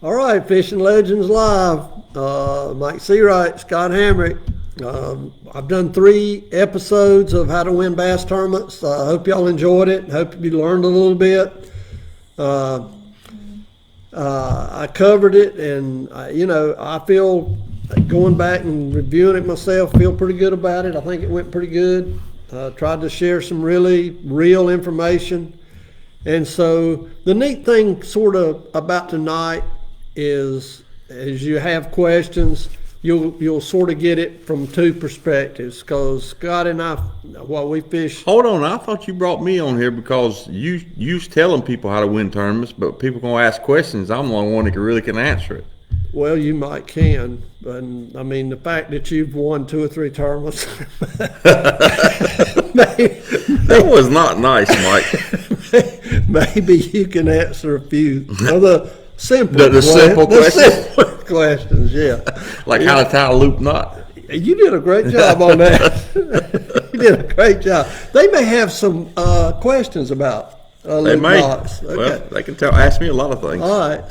All right, Fishing Legends Live. Mike Seawright, Scott Hamrick. I've done 3 episodes of How to Win Bass Tournaments. I hope y'all enjoyed it. Hope you learned a little bit. I covered it, and I feel, going back and reviewing it myself, feel pretty good about it. I think it went pretty good. Tried to share some really real information. And so the neat thing sort of about tonight is, as you have questions, you'll sort of get it from 2 perspectives, because Scott and I, while we fish. Hold on, I thought you brought me on here because you's telling people how to win tournaments, but people gonna ask questions. I'm the only one that really can answer it. Well, you might can, but I mean the fact that you've won 2 or 3 tournaments. That was not nice, Mike. Maybe you can answer a few of the simple questions, yeah. Like how to tie a loop knot. You did a great job on that. You did a great job. They may have some questions about loop knots. Okay. Well, they can ask me a lot of things. All right,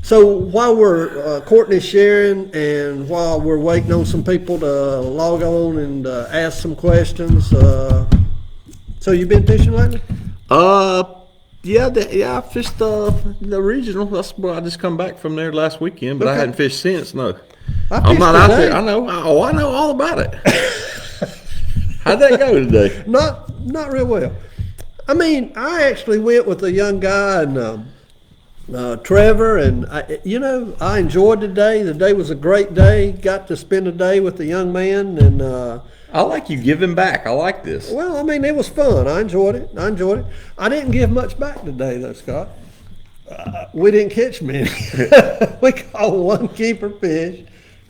so while we're Courtney sharing, and while we're waiting on some people to log on and ask some questions, so you've been fishing lately? Yeah, I fished the regional. That's where I just come back from there last weekend, but I hadn't fished since. No, I'm not out there. I know. Oh, I know all about it. How'd that go today? Not real well. I mean, I actually went with a young guy and Trevor, and I enjoyed the day. The day was a great day. Got to spend a day with the young man, and I like you giving back. I like this. Well, I mean, it was fun. I enjoyed it. I didn't give much back today, though, Scott. We didn't catch many. We caught 1 keeper fish,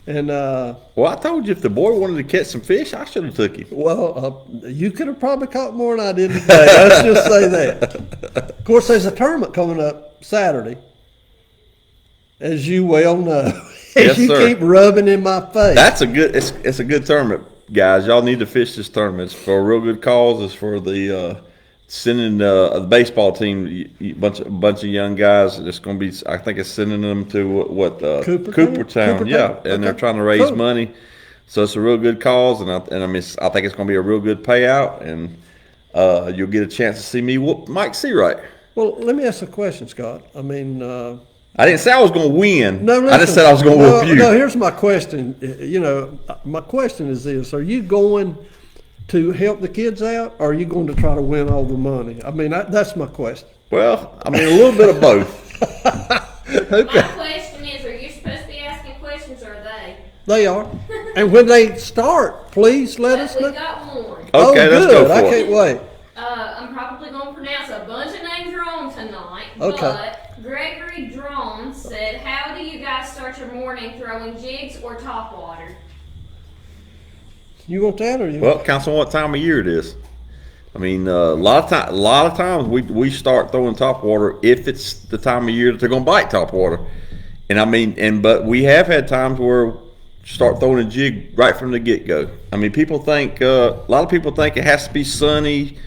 and well, I told you if the boy wanted to catch some fish, I should have took him. Well, you could have probably caught more than I did today. Let's just say that. Of course, there's a tournament coming up Saturday, as you well know. Yes, you sir. Keep rubbing in my face. That's a good. It's a good tournament, guys. Y'all need to fish this tournament. It's for a real good cause. It's for the sending the baseball team, a bunch of young guys. It's going to be. I think it's sending them to Coopertown. Yeah, and they're trying to raise money. So it's a real good cause, and I think it's going to be a real good payout, and you'll get a chance to see me whoop Mike Seawright. Well, let me ask a question, Scott. I mean, I didn't say I was going to win. No, listen, I just said I was going to whoop you. No, here's my question. My question is this: are you going to help the kids out, or are you going to try to win all the money? I mean, that's my question. Well, I mean, a little bit of both. Okay. My question is, are you supposed to be asking questions, or are they? They are. And when they start, please let us know. We got one. Okay, let's go for it. I can't wait. I'm probably going to pronounce a bunch of names wrong tonight. Okay. But Gregory Drone said, how do you guys start your morning, throwing jigs or topwater? You want that, or you? Well, counts on what time of year it is. I mean, a lot of times we start throwing topwater if it's the time of year that they're going to bite topwater. And I mean, but we have had times where start throwing a jig right from the get-go. I mean, a lot of people think it has to be sunny.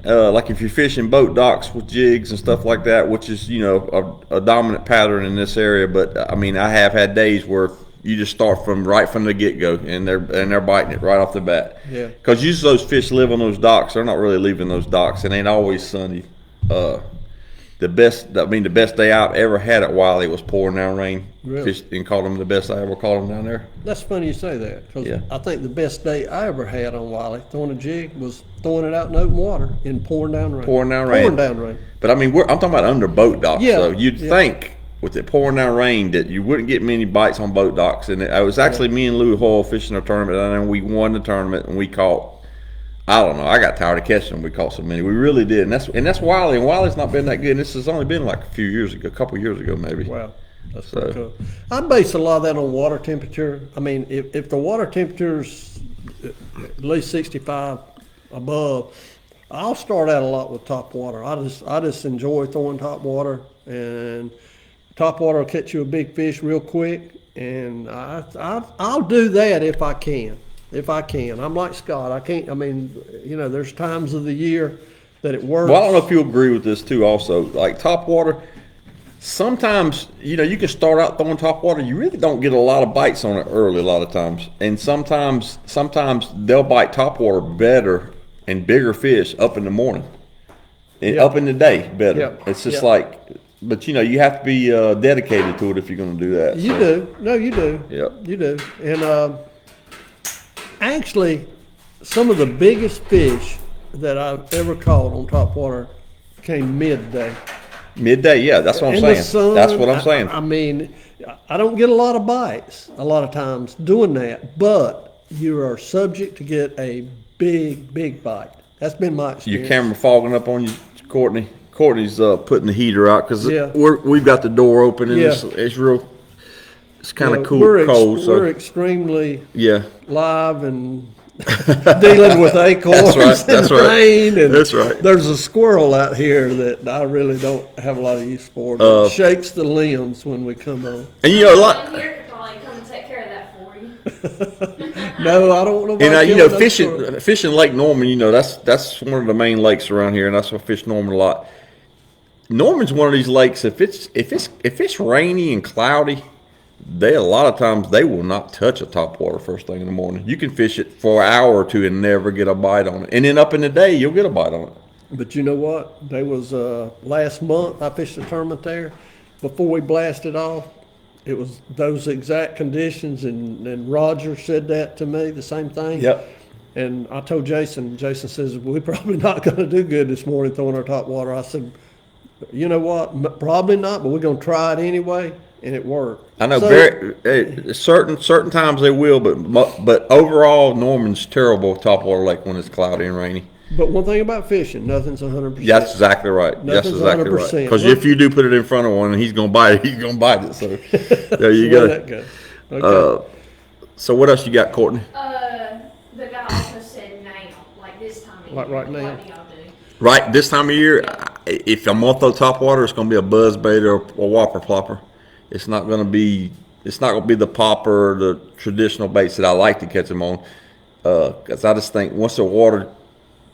Like if you're fishing boat docks with jigs and stuff like that, which is a dominant pattern in this area. But I mean, I have had days where you just start right from the get-go, and they're biting it right off the bat. Yeah. Because usually those fish live on those docks. They're not really leaving those docks. It ain't always sunny. The best day I've ever had at Wiley was pouring down rain. Really? Fished and caught them the best I ever caught them down there. That's funny you say that, because Yeah. I think the best day I ever had on Wiley throwing a jig was throwing it out in open water and pouring down rain. Pouring down rain. But I mean, I'm talking about under boat docks. Yeah. So you'd think with it pouring down rain that you wouldn't get many bites on boat docks. And it was actually me and Louis Hoyle fishing a tournament, and then we won the tournament, and we caught, I don't know, I got tired of catching them. We caught so many. We really did. And that's Wiley. And Wiley's not been that good. And this has only been like a couple years ago maybe. Wow. That's pretty cool. I base a lot of that on water temperature. I mean, if the water temperature's at least 65 above, I'll start out a lot with top water. I just enjoy throwing top water, and top water will catch you a big fish real quick, and I'll do that if I can. I'm like Scott. I can't. I mean, there's times of the year that it works. Well, I don't know if you agree with this too also. Like top water, sometimes, you know, you can start out throwing top water. You really don't get a lot of bites on it early a lot of times. And sometimes they'll bite top water better and bigger fish up in the morning. And Yep. up in the day better. Yep. It's just Yep. like, but you know, you have to be dedicated to it if you're going to do that. You so. do. No, you do. Yep. You do. And actually, some of the biggest fish that I've ever caught on top water came midday. Midday, yeah, that's what I'm In saying. the sun, That's what I'm saying. I mean, I don't get a lot of bites a lot of times doing that, but you are subject to get a big bite. That's been my Your experience. camera fogging up on you, Courtney. Courtney's putting the heater out because Yeah. we've got the door open and Yeah. it's real. It's kind of You know, cool, we're cold. So we're extremely yeah, live and dealing with acorns That's right, and that's right. rain. And That's right. There's a squirrel out here that I really don't have a lot of use for. That shakes the limbs when we come on. and you know a Someone lot. here could probably come and take care of that for you. No, I don't want nobody And you know, killing those squirrels. fishing Lake Norman, you know, that's one of the main lakes around here, and that's why I fish Norman a lot. Norman's one of these lakes. If it's rainy and cloudy, a lot of times they will not touch a top water first thing in the morning. You can fish it for an hour or two and never get a bite on it, and then up in the day you'll get a bite on it. But you know what? There was last month I fished a tournament there. Before we blasted off, it was those exact conditions, and Roger said that to me, the same thing. Yep. And I told Jason. Jason says we're probably not going to do good this morning throwing our top water. I said, you know what? Probably not, but we're going to try it anyway, and it worked. I know So- certain times they will, but overall Norman's terrible topwater lake when it's cloudy and rainy. But one thing about fishing, nothing's 100%. That's exactly right. That's Nothing's exactly right. 100%. Because if you do put it in front of one and he's gonna bite it, he's gonna bite it. So there you Where'd go. that go? Okay. So what else you got, Courtney? The guy also said now, like this time of Like year. right now? What do y'all do? Right this time of year, if I'm gonna throw topwater, it's gonna be a buzz bait or a whopper plopper. It's not gonna be the popper, the traditional baits that I like to catch them on. Because I just think once the water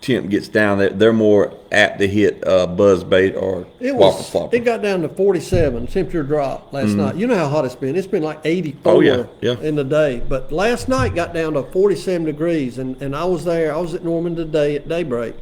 temp gets down, they're more apt to hit buzz bait or whopper plopper. It got down to 47. Temperature dropped last night. You know how hot it's been. It's been like 84 Oh, yeah, yeah. in the day. But last night got down to 47 degrees, and I was there. I was at Norman today at daybreak,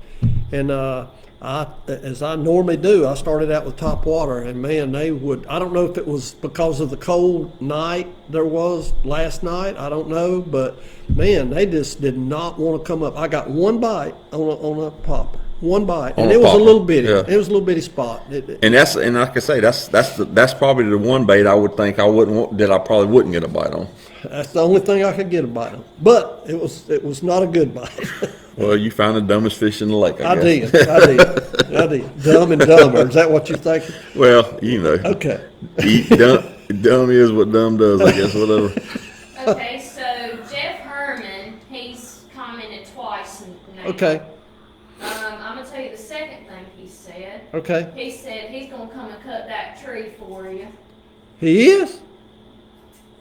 and as I normally do, I started out with top water, and man, they would. I don't know if it was because of the cold night there was last night. I don't know, but man, they just did not want to come up. I got one bite on a popper, one bite, and On a it was a popper, little bitty. yeah. It was a little bitty spot. And like I say, that's probably the one bait I would think I probably wouldn't get a bite on. That's the only thing I could get a bite on. But it was not a good bite. Well, you found the dumbest fish in the lake. I guess. I did. Dumb and dumber. Is that what you're thinking? Well, you know. Okay. Dumb is what dumb does, I guess. Whatever. Okay, so Jeff Herman, he's commented twice now. Okay. I'm gonna tell you the second thing he said. Okay. He said he's gonna come and cut that tree for you. He is?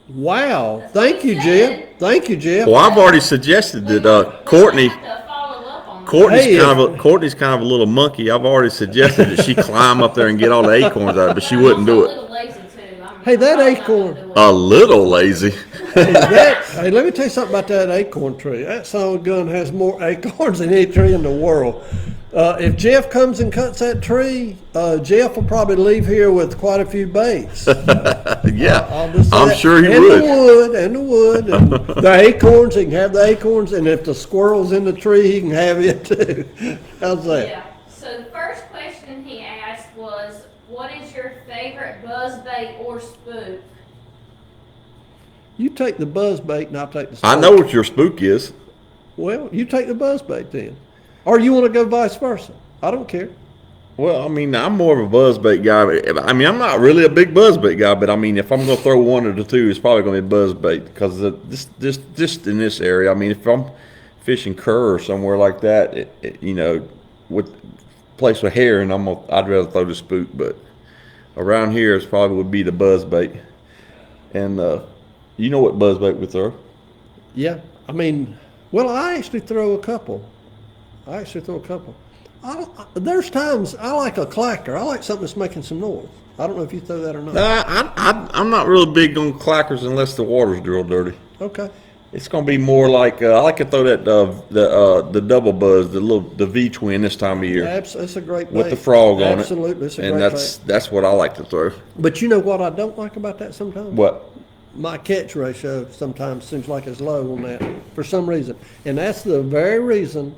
Wow. That's what Thank he you, said. Jeff. Thank you, Jeff. Well, I've already suggested that Courtney. We have to follow up on that. Courtney's kind of a little monkey. I've already suggested that she climb up there and get all the acorns out, but she wouldn't do I'm a it. little lazy too. Hey, that I'm not acorn- gonna do it. A little lazy. Hey, let me tell you something about that acorn tree. That son of a gun has more acorns than any tree in the world. If Jeff comes and cuts that tree, Jeff will probably leave here with quite a few baits. Yeah, I'll just say I'm that. sure he and would. And the wood, and the acorns. He can have the acorns, and if the squirrel's in the tree, he can have it too. How's that? Yeah. So the first question he asked was, "What is your favorite buzzbait or spook?" You take the buzz bait, and I'll take the. I spook. know what your spook is. Well, you take the buzz bait then, or you want to go vice versa. I don't care. Well, I mean, I'm more of a buzzbait guy. I mean, I'm not really a big buzzbait guy, but I mean, if I'm going to throw one of the two, it's probably going to be buzzbait because just in this area. I mean, if I'm fishing cur or somewhere like that, you know, with place with herring, I'd rather throw the spook. But around here, it's probably would be the buzzbait. And you know what buzzbait we throw? Yeah, I mean, well, I actually throw a couple. There's times I like a clacker. I like something that's making some noise. I don't know if you throw that or not. I'm not really big on clackers unless the water's real dirty. Okay. It's going to be more like I like to throw that the double buzz, the V twin this time of year. It's a great bait. With the frog on it. Absolutely, it's a and great that's what I like to throw. But you know what I don't like about that sometimes? What? My catch ratio sometimes seems like it's low on that for some reason. And that's the very reason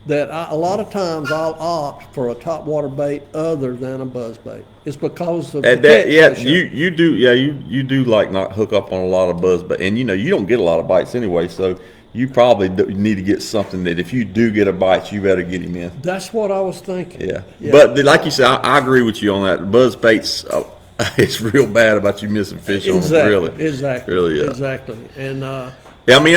that a lot of times I'll opt for a topwater bait other than a buzz bait. It's because of the catch ratio. you do like not hook up on a lot of buzz, but and you don't get a lot of bites anyway, so you probably need to get something that if you do get a bite, you better get him in. That's what I was thinking. Yeah. But like you said, I agree with you on that. Buzz baits, it's real bad about you missing fish on them. Really, exactly, really, yeah. Exactly, and. Yeah, I mean,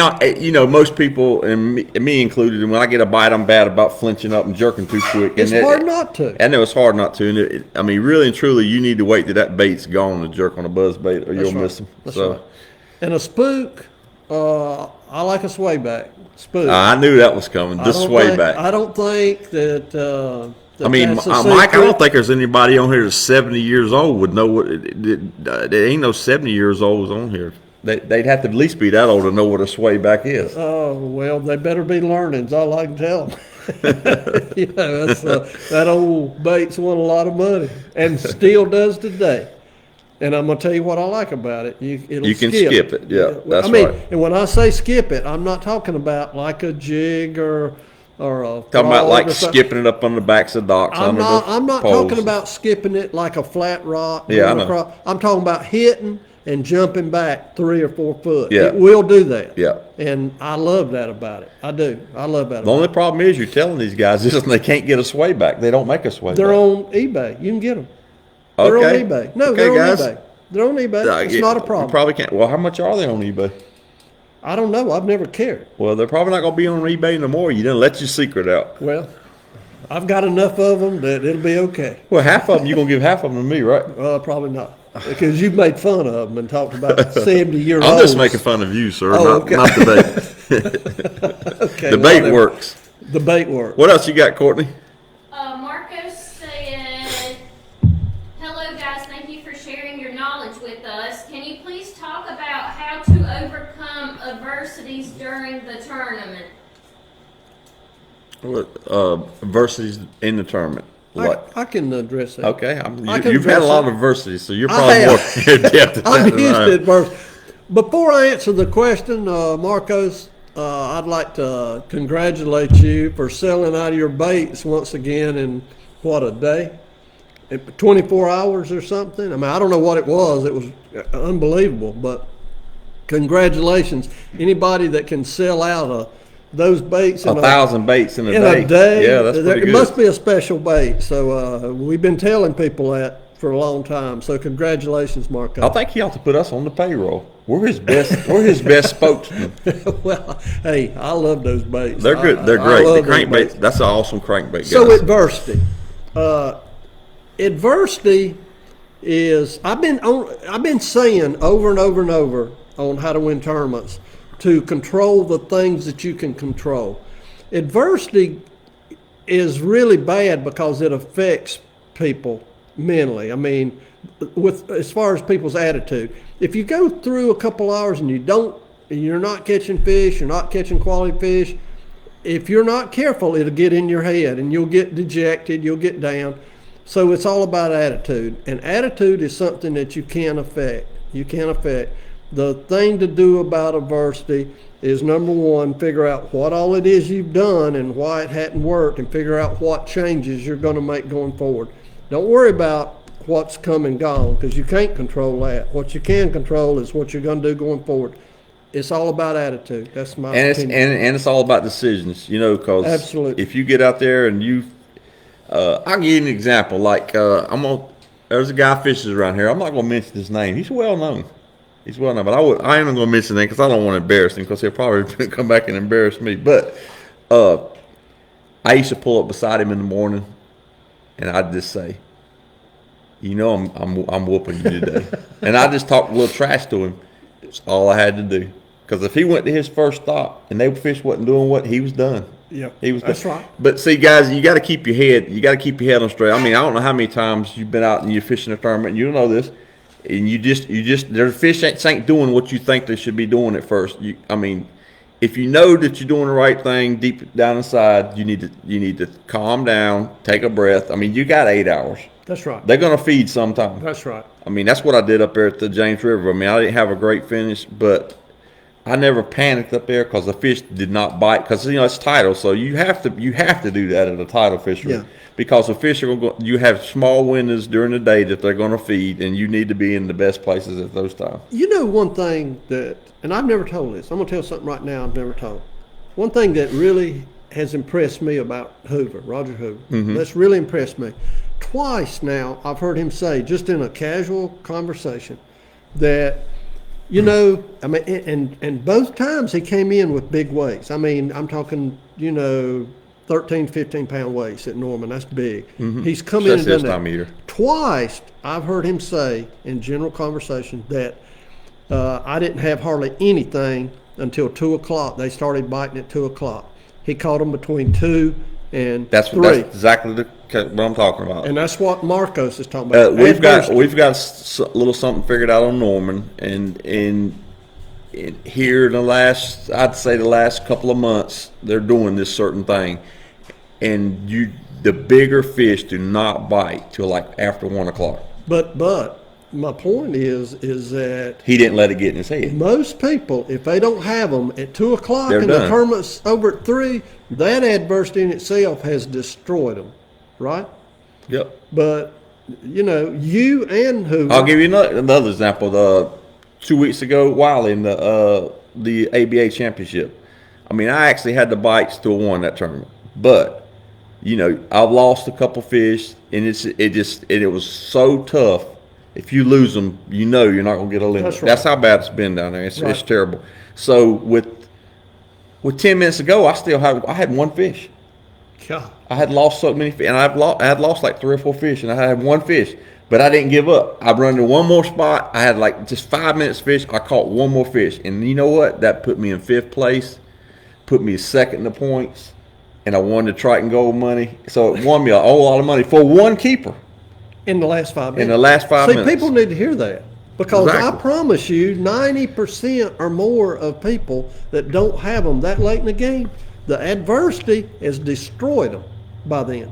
most people, and me included, and when I get a bite, I'm bad about flinching up and jerking too quick. It's hard not to. I know it's hard not to. And I mean, really and truly, you need to wait till that bait's gone to jerk on a buzz bait, or you'll miss them. That's right. And a spook, I like a sway back spook. I knew that was coming. The sway back. I don't think that. I mean, Mike, I don't think there's anybody on here that's 70 years old would know what. There ain't no 70 years olds on here. They'd have to at least be that old to know what a sway back is. Oh, well, they better be learning, is all I can tell them. That old bait's won a lot of money and still does today. And I'm going to tell you what I like about it. You can skip it. Yeah, that's right. And when I say skip it, I'm not talking about like a jig or a talking about like skipping it up on the backs of docks. I'm not talking about skipping it like a flat rock. Yeah, I know. I'm talking about hitting and jumping back 3 or 4 foot. Yeah. It will do that. Yeah. And I love that about it. I do. I love that. The only problem is you're telling these guys is they can't get a sway back. They don't make a sway back. They're on eBay. You can get them. Okay. They're on eBay. No, okay, they're on guys. eBay. They're on eBay. It's not a problem. You probably can't. Well, how much are they on eBay? I don't know. I've never cared. Well, they're probably not going to be on eBay no more. You didn't let your secret out. Well, I've got enough of them that it'll be okay. Well, half of them, you're going to give half of them to me, right? Probably not. Because you've made fun of them and talked about 70-year-olds. I'm just making fun of you, sir, not the bait. Okay, the bait works. The bait works. What else you got, Courtney? Marcos said, hello, guys. Thank you for sharing your knowledge with us. Can you please talk about how to overcome adversities during the tournament? Adversities in the tournament. I can address that. Okay, you've had a lot of adversity, so you're probably more adept at that I'm than used I to am. adversity. Before I answer the question, Marcos, I'd like to congratulate you for selling out of your baits once again in, what, a day? 24 hours or something? I mean, I don't know what it was. It was unbelievable, but congratulations. Anybody that can sell out those baits in 1,000 baits in a day. Yeah, that's pretty good. It must be a special bait. So we've been telling people that for a long time. So congratulations, Marco. I think he ought to put us on the payroll. We're his best. We're his best spokesman. Well, hey, I love those baits. They're good. They're great. The crankbait. That's an awesome crankbait. Guys. So adversity. Adversity is. I've been saying over and over and over on how to win tournaments, to control the things that you can control. Adversity is really bad because it affects people mentally. I mean, as far as people's attitude. If you go through a couple hours and you're not catching fish, you're not catching quality fish, if you're not careful, it'll get in your head and you'll get dejected, you'll get down. So it's all about attitude. And attitude is something that you can affect. You can affect. The thing to do about adversity is, number one, figure out what all it is you've done and why it hadn't worked, and figure out what changes you're going to make going forward. Don't worry about what's come and gone, because you can't control that. What you can control is what you're going to do going forward. It's all about attitude. That's my opinion. And it's all about decisions, because absolutely, if you get out there and I'll give you an example. Like there's a guy fishes around here. I'm not going to mention his name. He's well known. He's well known, but I ain't going to mention that because I don't want to embarrass him, because he'll probably come back and embarrass me. But I used to pull up beside him in the morning, and I'd just say, I'm whooping you today. And I just talked a little trash to him. It's all I had to do. Because if he went to his first stop and they fish wasn't doing what, he was done. Yeah, He was that's good. right. But see, guys, you got to keep your head. You got to keep your head on straight. I mean, I don't know how many times you've been out and you're fishing a tournament, and you know this, and you just their fish ain't doing what you think they should be doing at first. I mean, if you know that you're doing the right thing deep down inside, you need to calm down, take a breath. I mean, you got 8 hours. That's right. They're gonna feed sometime. That's right. I mean, that's what I did up there at the James River. I mean, I didn't have a great finish, but I never panicked up there because the fish did not bite. Because it's tidal, so you have to do that at a tidal fishery. Yeah. Because the fish are going. You have small windows during the day that they're going to feed, and you need to be in the best places at those times. You know one thing that, and I've never told this. I'm gonna tell something right now I've never told. One thing that really has impressed me about Hoover, Roger Hoover, that's really impressed me. Twice now I've heard him say, just in a casual conversation, that I mean, and both times he came in with big weights. I mean, I'm talking, 13, 15-pound weights at Norman. That's big. He's come in and done This that. time of year. Twice I've heard him say in general conversation that I didn't have hardly anything until 2 o'clock. They started biting at 2 o'clock. He caught them between 2 and 3. That's exactly what I'm talking about. And that's what Marcos is talking about. We've got a little something figured out on Norman, and here in the last couple of months, they're doing this certain thing, and the bigger fish do not bite till like after 1 o'clock. But my point is that He didn't let it get in his head. most people, if they don't have them at 2 o'clock They're and the done. tournament's over at 3, that adversity in itself has destroyed them, right? Yep. But you and Hoover. I'll give you another example. 2 weeks ago, Wiley in the ABA championship. I mean, I actually had the bites to have won that tournament, but I've lost a couple fish, and it was so tough. If you lose them, you're not gonna get a limit. That's right. That's how bad it's been down there. It's Right. terrible. So with 10 minutes to go, I had one fish. God. I had lost so many fish, and I had lost like 3 or 4 fish, and I had one fish, but I didn't give up. I run to one more spot. I had like just 5 minutes fish. I caught one more fish, and you know what? That put me in 5th place, put me second in the points, and I won the Triton Gold money. So it won me a whole lot of money for one keeper In the last 5 minutes. in the last 5 minutes. See, people need to hear that. Because Exactly. I promise you, 90% or more of people that don't have them that late in the game, the adversity has destroyed them by then.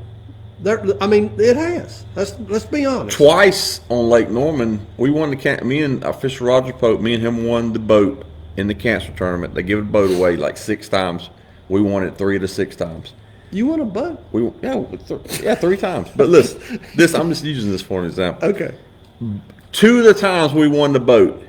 It has. Let's be honest. Twice on Lake Norman, we won me and our fisher Roger Pope, me and him won the boat in the cancer tournament. They give the boat away like 6 times. We won it 3 to 6 times. You want a boat? 3 times. But listen, I'm just using this for an example. Okay. 2 of the times we won the boat,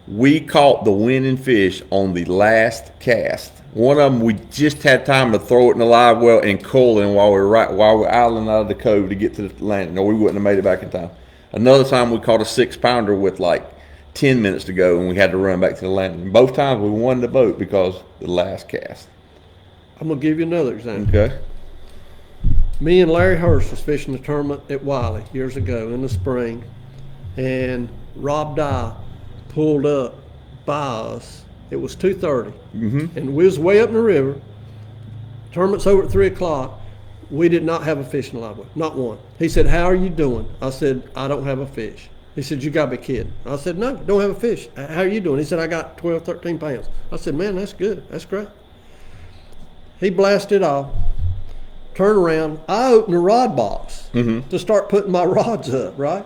we caught the winning fish on the last cast. One of them, we just had time to throw it in the live well and coiling while we're idling out of the cove to get to the landing, or we wouldn't have made it back in time. Another time, we caught a 6-pounder with like 10 minutes to go, and we had to run back to the landing. Both times, we won the boat because of the last cast. I'm going to give you another example. Okay. Me and Larry Hurst was fishing the tournament at Wiley years ago in the spring, and Rob Dye pulled up by us. It was 2:30, and we was way up in the river. Tournament's over at 3 o'clock. We did not have a fish in the live well, not one. He said, "How are you doing?" I said, "I don't have a fish." He said, "You got to be kidding." I said, "No, don't have a fish. How are you doing?" He said, "I got 12, 13 pounds." I said, "Man, that's good. That's great." He blasted off. Turn around. I opened the rod box to start putting my rods up, right?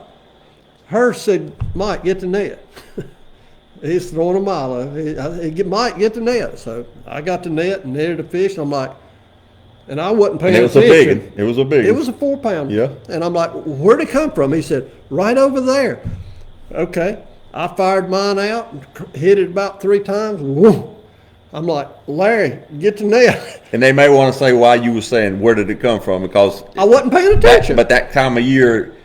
Hurst said, "Mike, get the net." He's throwing a milo. Mike, get the net. So I got the net and netted a fish. And I'm like, and I wasn't paying attention. It was a big one. It was a 4-pounder. Yeah. And I'm like, where'd it come from? He said, right over there. Okay. I fired mine out, and hit it about 3 times. Whoa. I'm like, Larry, get the net. And they may want to say why you were saying, where did it come from? Because I wasn't paying attention. But that time of year,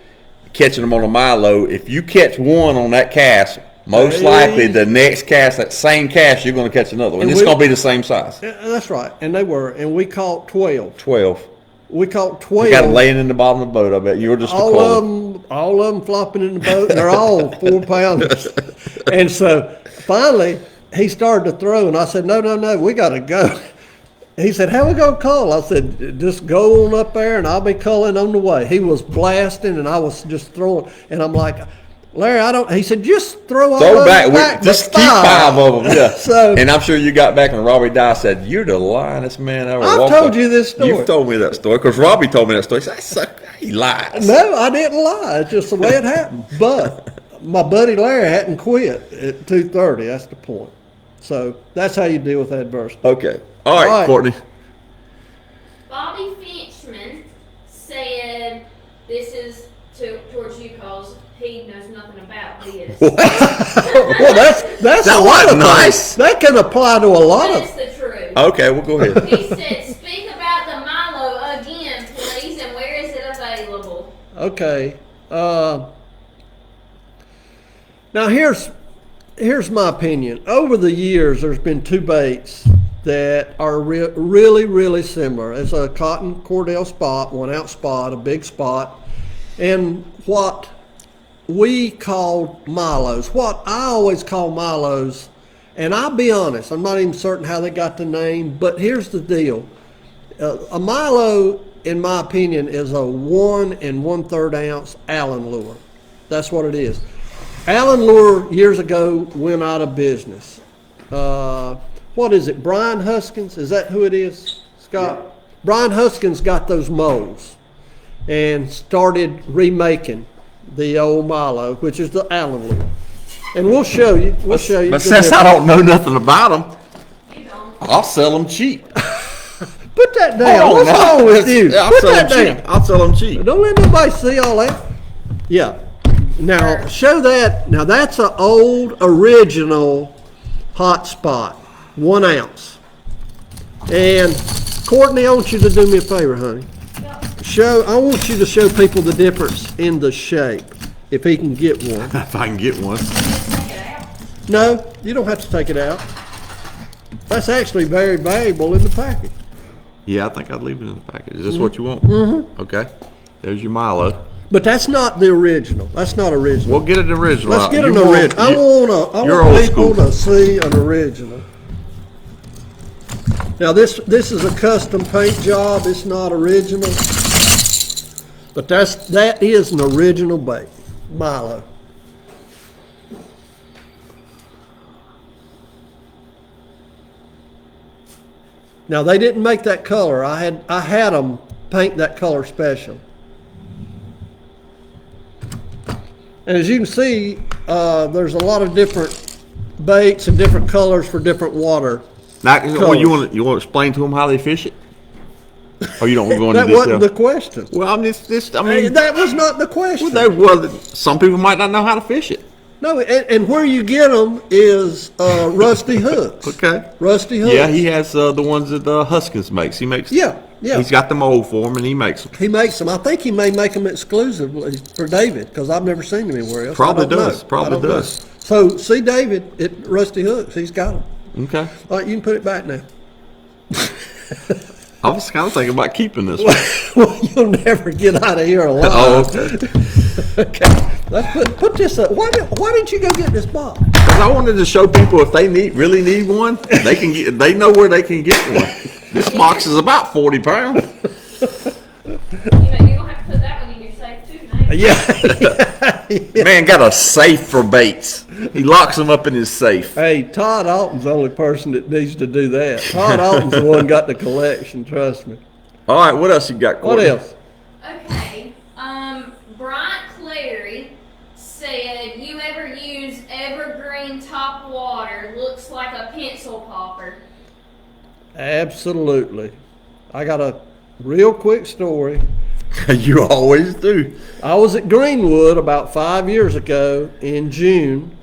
catching them on a milo, if you catch one on that cast, most likely the next cast, that same cast, you're going to catch another one. And it's going to be the same size. Yeah, that's right. And they were. And we caught 12. 12. We caught 12. You got them laying in the bottom of the boat, I bet. You were just all of them flopping in the boat. And they're all 4-pounders. And so finally, he started to throw, and I said, no, we got to go. he said, how we going to call? I said, just go on up there and I'll be calling on the way. He was blasting and I was just throwing. And I'm like, Larry, he said, just throw all those back. Just keep 5 of them. Yeah. So, and I'm sure you got back and Robbie Dye said, you're the lyingest man I ever I've walked told up. you this story. You've told me that story because Robbie told me that story. He said, he lies. No, I didn't lie. It's just the way it happened. But my buddy Larry hadn't quit at 2:30. That's the point. So that's how you deal with adversity. Okay. All right, Courtney. Bobby Finchman said, this is towards you, cause he knows nothing about this. Well, that's That a lot was of nice. That can apply to a lot But of. it's the truth. Okay, well, go ahead. He said, speak about the Milo again, please, and where is it available? Okay. Now here's my opinion. Over the years, there's been 2 baits that are really, really similar. There's a cotton cordell spot, 1-ounce spot, a big spot, and what we call Milos. What I always call Milos, and I'll be honest, I'm not even certain how they got the name, but here's the deal. A Milo, in my opinion, is a 1 1/3 ounce Allen lure. That's what it is. Allen lure years ago went out of business. What is it? Brian Huskins? Is that who it is, Scott? Yeah. Brian Huskins got those molds and started remaking the old Milo, which is the Allen lure. And we'll show you. But since difference. I don't know nothing about them, You don't. I'll sell them cheap. Put that down. Oh, What's no. wrong with you? I'll Put sell that them down. cheap. I'll sell them cheap. Don't let nobody see all that. Yeah. Now, show that. Now, that's an old, original hot spot, 1 ounce. And, Courtney, I want you to do me a favor, honey. I want you to show people the difference in the shape, if he can get one. If I can get one. Take it out. No, you don't have to take it out. That's actually very valuable in the package. Yeah, I think I'd leave it in the package. Is this what you want? Mm-hmm. Okay. There's your Milo. But that's not the original. That's not original. We'll get an original. Let's get You an want- original. I you're want old people school. to see an original. Now this is a custom paint job. It's not original, but that is an original bait, Milo. Now they didn't make that color. I had them paint that color special. And as you can see, there's a lot of different baits and different colors for different water. Now, Colors. you want to explain to them how they fish it? Or you don't go into That detail? wasn't the question. Well, I mean, Hey, that was not the question. some people might not know how to fish it. No, and where you get them is rusty hooks. Okay. Rusty hooks. Yeah, he has the ones that Huskins makes. He makes. Yeah. He's got the mold for them, and he makes them. He makes them. I think he may make them exclusively for David because I've never seen them anywhere else. Probably I don't does. know. Probably I don't know. does. So see David at Rusty Hooks. He's got them. Okay. All right, you can put it back now. I was kind of thinking about keeping this one. Well, you'll never get out of here alive. Oh, okay. Okay. Let's put this up. Why didn't you go get this box? Because I wanted to show people if they really need one, they can get. They know where they can get one. This box is about 40 pounds. You're gonna have to put that one in your safe too, man. Yeah. Man got a safe for baits. He locks them up in his safe. Hey, Todd Alton's the only person that needs to do that. Todd Alton's the one got the collection, trust me. All right, what else you got, What Courtney? else? Okay. Bryant Clary said, you ever use evergreen top water? Looks like a pencil popper. Absolutely. I got a real quick story. You always do. I was at Greenwood about 5 years ago in June,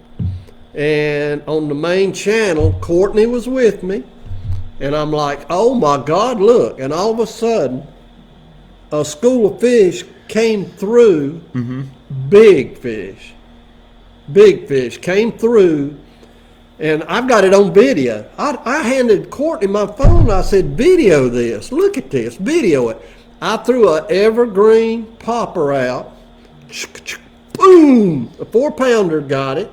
and on the main channel, Courtney was with me, and I'm like, oh my God, look. And all of a sudden, a school of fish came through, big fish came through, and I've got it on video. I handed Courtney my phone, and I said, video this, look at this, video it. I threw an evergreen popper out, boom, a 4-pounder got it,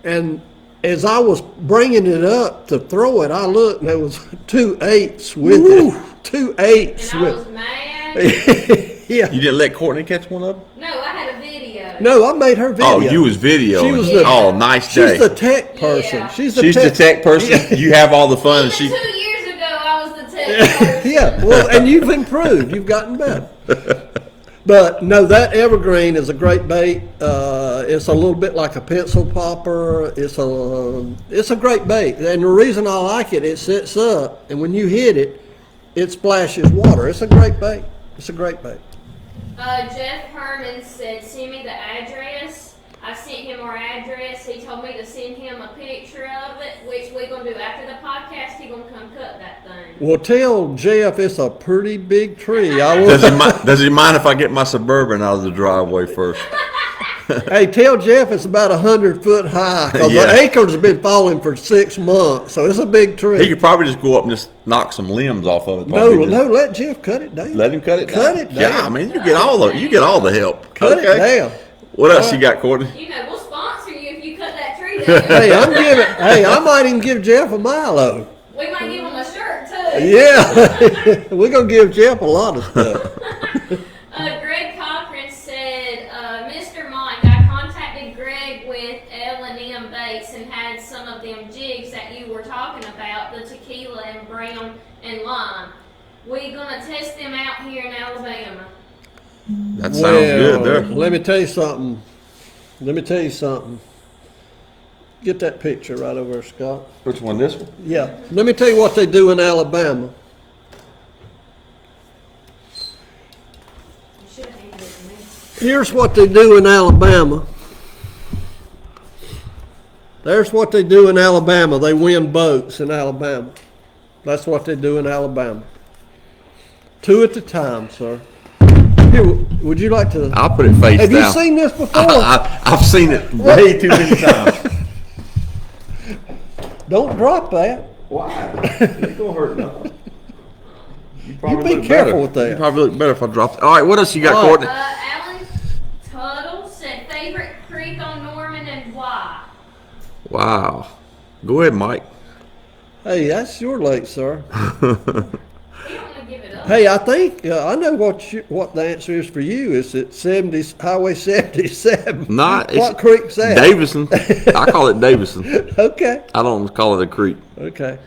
and as I was bringing it up to throw it, I looked and there was 2 8s with it. 2 8s And I with was mad. Yeah. You didn't let Courtney catch one of them? No, I had a video. No, I made her video. Oh, you was videoing. She was nice day. She's the tech person. Yeah. She's She's the tech person. Yeah. You have all the fun. Even And she 2 years ago, I was the tech person. Yeah, well, and you've improved. You've gotten better. But no, that evergreen is a great bait. It's a little bit like a pencil popper. It's a great bait, and the reason I like it, it sits up, and when you hit it, it splashes water. It's a great bait. It's a great bait. Jeff Herman said, send me the address. I sent him our address. He told me to send him a picture of it, which we're going to do after the podcast. He's going to come cut that thing. Well, tell Jeff it's a pretty big tree. does he mind if I get my Suburban out of the driveway first? Hey, tell Jeff it's about 100 foot high because Yeah. the acorns have been falling for 6 months, so it's a big tree. He could probably just go up and just knock some limbs off of it. No, Probably just- let Jeff cut it down. Let him cut it down. Cut it Yeah, down. I mean, you get all the help. Cut it down. What else you got, Courtney? You know, we'll sponsor you if you cut that tree down. Hey, I might even give Jeff a Milo. We might give him a shirt, too. Yeah, we're gonna give Jeff a lot of stuff. Greg Cochran said, Mr. Mike, I contacted Greg with L&M Baits and had some of them jigs that you were talking about, the tequila and brown and lime. We gonna test them out here in Alabama. That sounds good there. Let me tell you something. Get that picture right over there, Scott. Which one, this one? Yeah. Let me tell you what they do in Alabama. You should have handed it to me. Here's what they do in Alabama. There's what they do in Alabama. They win boats in Alabama. That's what they do in Alabama. 2 at a time, sir. Here, would you like to? I'll put it face Have down. you seen this before? I've seen it way too many times. Don't drop that. Why? It ain't gonna hurt nothing. You probably be look careful better. with that. You probably look better if I dropped it. All right, what else you got, All right. Courtney? Alan Tuttle said, favorite creek on Norman and why? Wow. Go ahead, Mike. Hey, that's your lake, sir. He don't want to give it up. Hey, I think I know what the answer is for you. Is it Highway 77? Not What creek's that? Davison. I call it Davison. Okay. I don't call it a creek. Okay.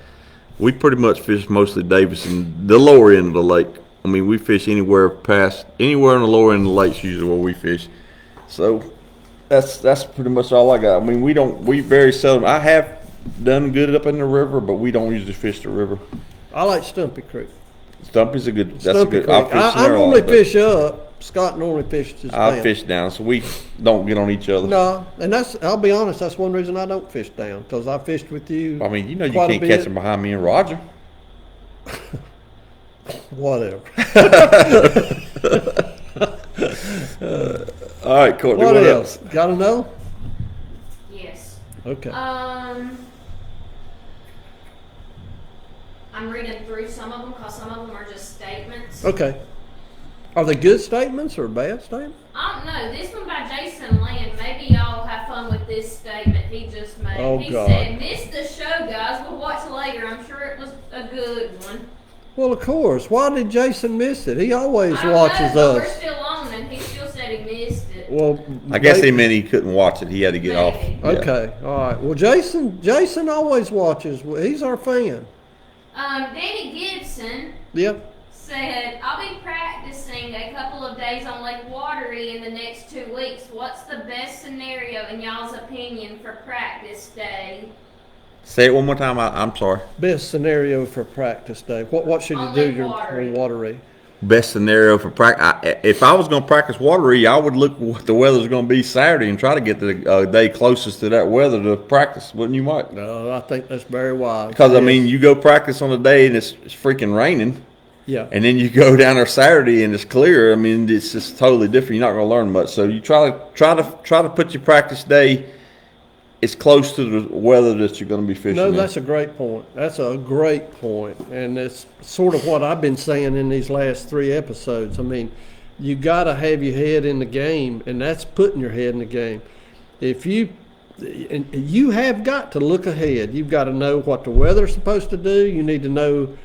We pretty much fish mostly Davison, the lower end of the lake. I mean, we fish anywhere in the lower end of the lake's usually where we fish. So that's pretty much all I got. I mean, we very seldom. I have done good up in the river, but we don't usually fish the river. I like Stumpy Creek. Stumpy's a good. That's Stumpy a good. Creek. I there a lot, normally but fish up. Scott normally fishes his I down. fish down, so we don't get on each other. No, and I'll be honest, that's one reason I don't fish down, because I fished with you. I mean, you quite a can't bit. catch them behind me and Roger. Whatever. All right, Courtney. What else? Gotta know? Yes. Okay. I'm reading through some of them because some of them are just statements. Okay. Are they good statements or bad statements? I don't know. This one by Jason Land. Maybe y'all have fun with this statement he just made. Oh, he God. said, "Missed the show, guys. We'll watch later. I'm sure it was a good one." Well, of course. Why did Jason miss it? He always I don't watches know, but us. we're still on, and he still said he missed it. Well, I guess he meant he couldn't watch it. He had to get off. Maybe. Yeah. Okay, all right. Well, Jason always watches. He's our fan. Danny Gibson Yep. said, "I'll be practicing a couple of days on Lake Watery in the next 2 weeks. What's the best scenario in y'all's opinion for practice day?" Say it one more time. I'm sorry. Best scenario for practice day. What should you On do Lake during Watery. watery? Best scenario for practice. If I was going to practice watery, I would look what the weather's going to be Saturday and try to get the day closest to that weather to practice. Wouldn't you, Mike? No, I think that's very wise. Because I Yes. mean, you go practice on a day and it's freaking raining, Yeah. and then you go down there Saturday and it's clear. I mean, it's just totally different. You're not going to learn much. So you try to put your practice day as close to the weather that you're going to be fishing. No, in. that's a great point. That's a great point. And it's sort of what I've been saying in these last 3 episodes. I mean, you got to have your head in the game, and that's putting your head in the game. If you and you have got to look ahead. You've got to know what the weather's supposed to do. You need to know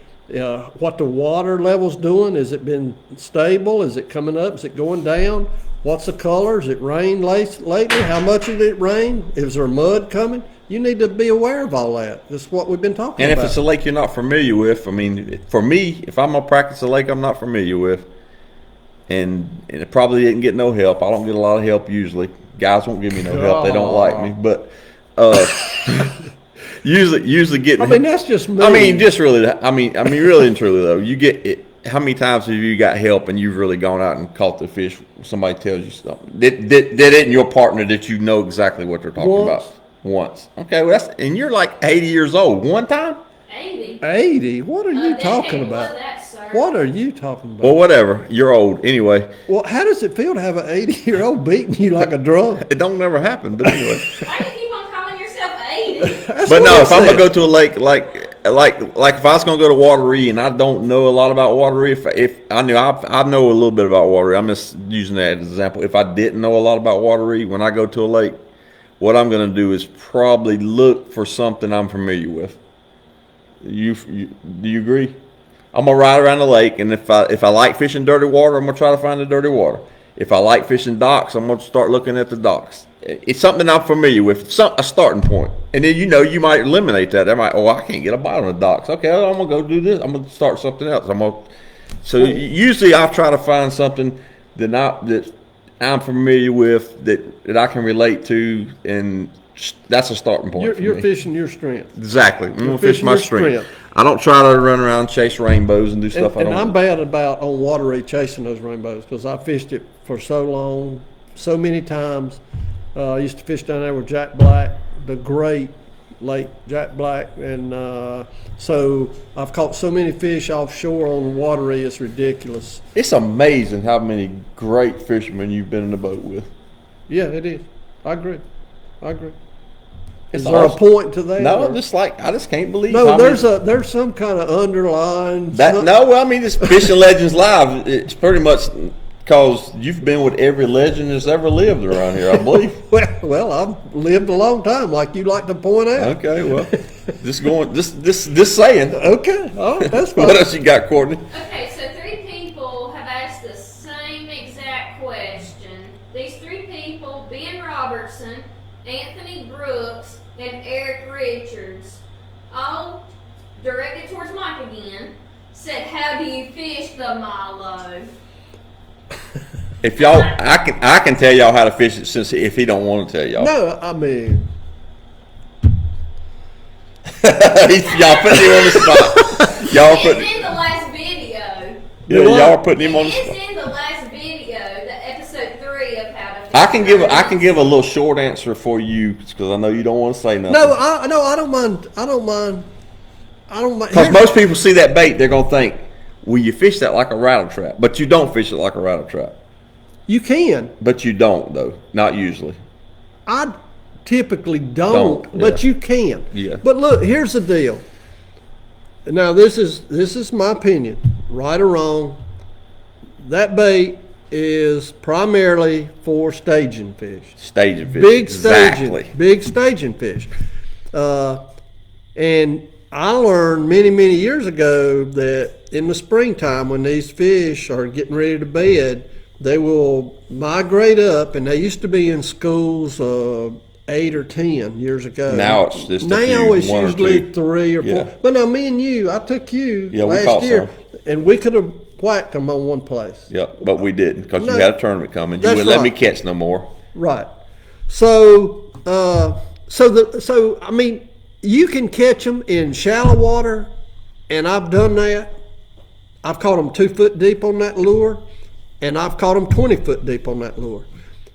what the water level's doing. Has it been stable? Is it coming up? Is it going down? What's the color? Has it rained lately? How much did it rain? Is there mud coming? You need to be aware of all that. That's what we've been talking And about. if it's a lake you're not familiar with, I mean, for me, if I'm gonna practice a lake I'm not familiar with, and it probably didn't get no help. I don't get a lot of help usually. Guys won't give me no help. They don't like me. But usually getting. I mean, that's just me. I mean, just really. I mean, really and truly though, you get it. How many times have you got help and you've really gone out and caught the fish? Somebody tells you something. That isn't your partner that you know exactly what they're talking about. Once. Okay, well and you're like 80 years old. One time? 80. 80? What are you talking about? What are you talking about? Well, whatever. You're old. Anyway. Well, how does it feel to have an 80-year-old beating you like a drum? It don't never happen, but anyway. Why do you keep on calling yourself 80? But no, if I'm gonna go to a lake, like if I was gonna go to Wateree and I don't know a lot about Wateree, if I knew I know a little bit about Wateree, I'm just using that as an example. If I didn't know a lot about Wateree, when I go to a lake, what I'm gonna do is probably look for something I'm familiar with. Do you agree? I'm gonna ride around the lake, and if I like fishing dirty water, I'm gonna try to find the dirty water. If I like fishing docks, I'm gonna start looking at the docks. It's something I'm familiar with. It's a starting point, and then you might eliminate that. I might, I can't get a bite on the docks. Okay, I'm gonna go do this. I'm gonna start something else. So usually I try to find something that I'm familiar with that I can relate to, and that's a starting point. You're fishing your strength. Exactly. I'm gonna fish fishing my your strength. I don't try to run around and chase rainbows and do stuff. And I'm bad about on Wateree chasing those rainbows because I fished it for so long, so many times. I used to fish down there with Jack Black, the great late Jack Black, and so I've caught so many fish offshore on Wateree, it's ridiculous. It's amazing how many great fishermen you've been in the boat with. Yeah, it is. I agree. Is It's there awesome. a point to that? No, or- I just can't believe. No, how there's many, some kind of underlying. It's Fishing Legends Live. It's pretty much because you've been with every legend that's ever lived around here, I believe. Well, I've lived a long time, like you like to point out. Okay, well, just saying. Okay, oh, that's fine. What else you got, Courtney? Okay, so 3 people have asked the same exact question. These 3 people, Ben Robertson, Anthony Brooks, and Eric Richards, all directed towards Mike again, said, "How do you fish the Milo?" If y'all, I can tell y'all how to fish it since if he don't want to tell y'all. No, I mean, Y'all putting him on the spot. Y'all It's putting. in the last video. Yeah, y'all are putting him on the It's spot. in the last video, the episode 3 of How to Fish. I can give a little short answer for you because I know you don't want to say nothing. no, I don't mind. Because most people see that bait, they're gonna think, "Well, you fish that like a rattle trap," but you don't fish it like a rattle trap. You can. But you don't though, not usually. I typically don't, but yeah. you can. Yeah. But look, here's the deal. Now this is my opinion, right or wrong. That bait is primarily for staging fish. Staging fish. Big exactly. staging fish. And I learned many years ago that in the springtime when these fish are getting ready to bed, they will migrate up, and they used to be in schools 8 or 10 years ago. Now it's just now a few, it's one or usually two. 3 or 4. Yeah. But now me and you, I took you Yeah, we last caught year, some. and we could have whacked them on one place. Yep, but we didn't because No. you had a tournament coming. You That's wouldn't let me right. catch no more. Right. So, I mean, you can catch them in shallow water, and I've done that. I've caught them 2 foot deep on that lure, and I've caught them 20 foot deep on that lure,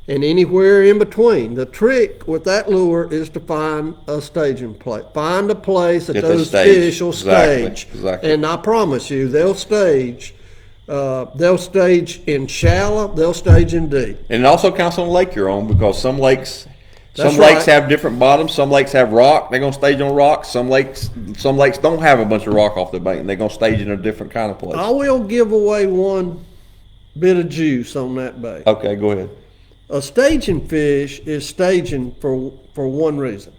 and anywhere in between. The trick with that lure is to find a staging place. Find a place that That they those stage. fish will Exactly, stage. exactly. And I promise you, they'll stage. They'll stage in shallow. They'll stage in deep. And it also counts on the lake you're on because some lakes That's lakes right. have different bottoms. Some lakes have rock. They're gonna stage on rock. Some lakes don't have a bunch of rock off the bank, and they're gonna stage in a different kind of place. I will give away one bit of juice on that bait. Okay, go ahead. A staging fish is staging for for one reason: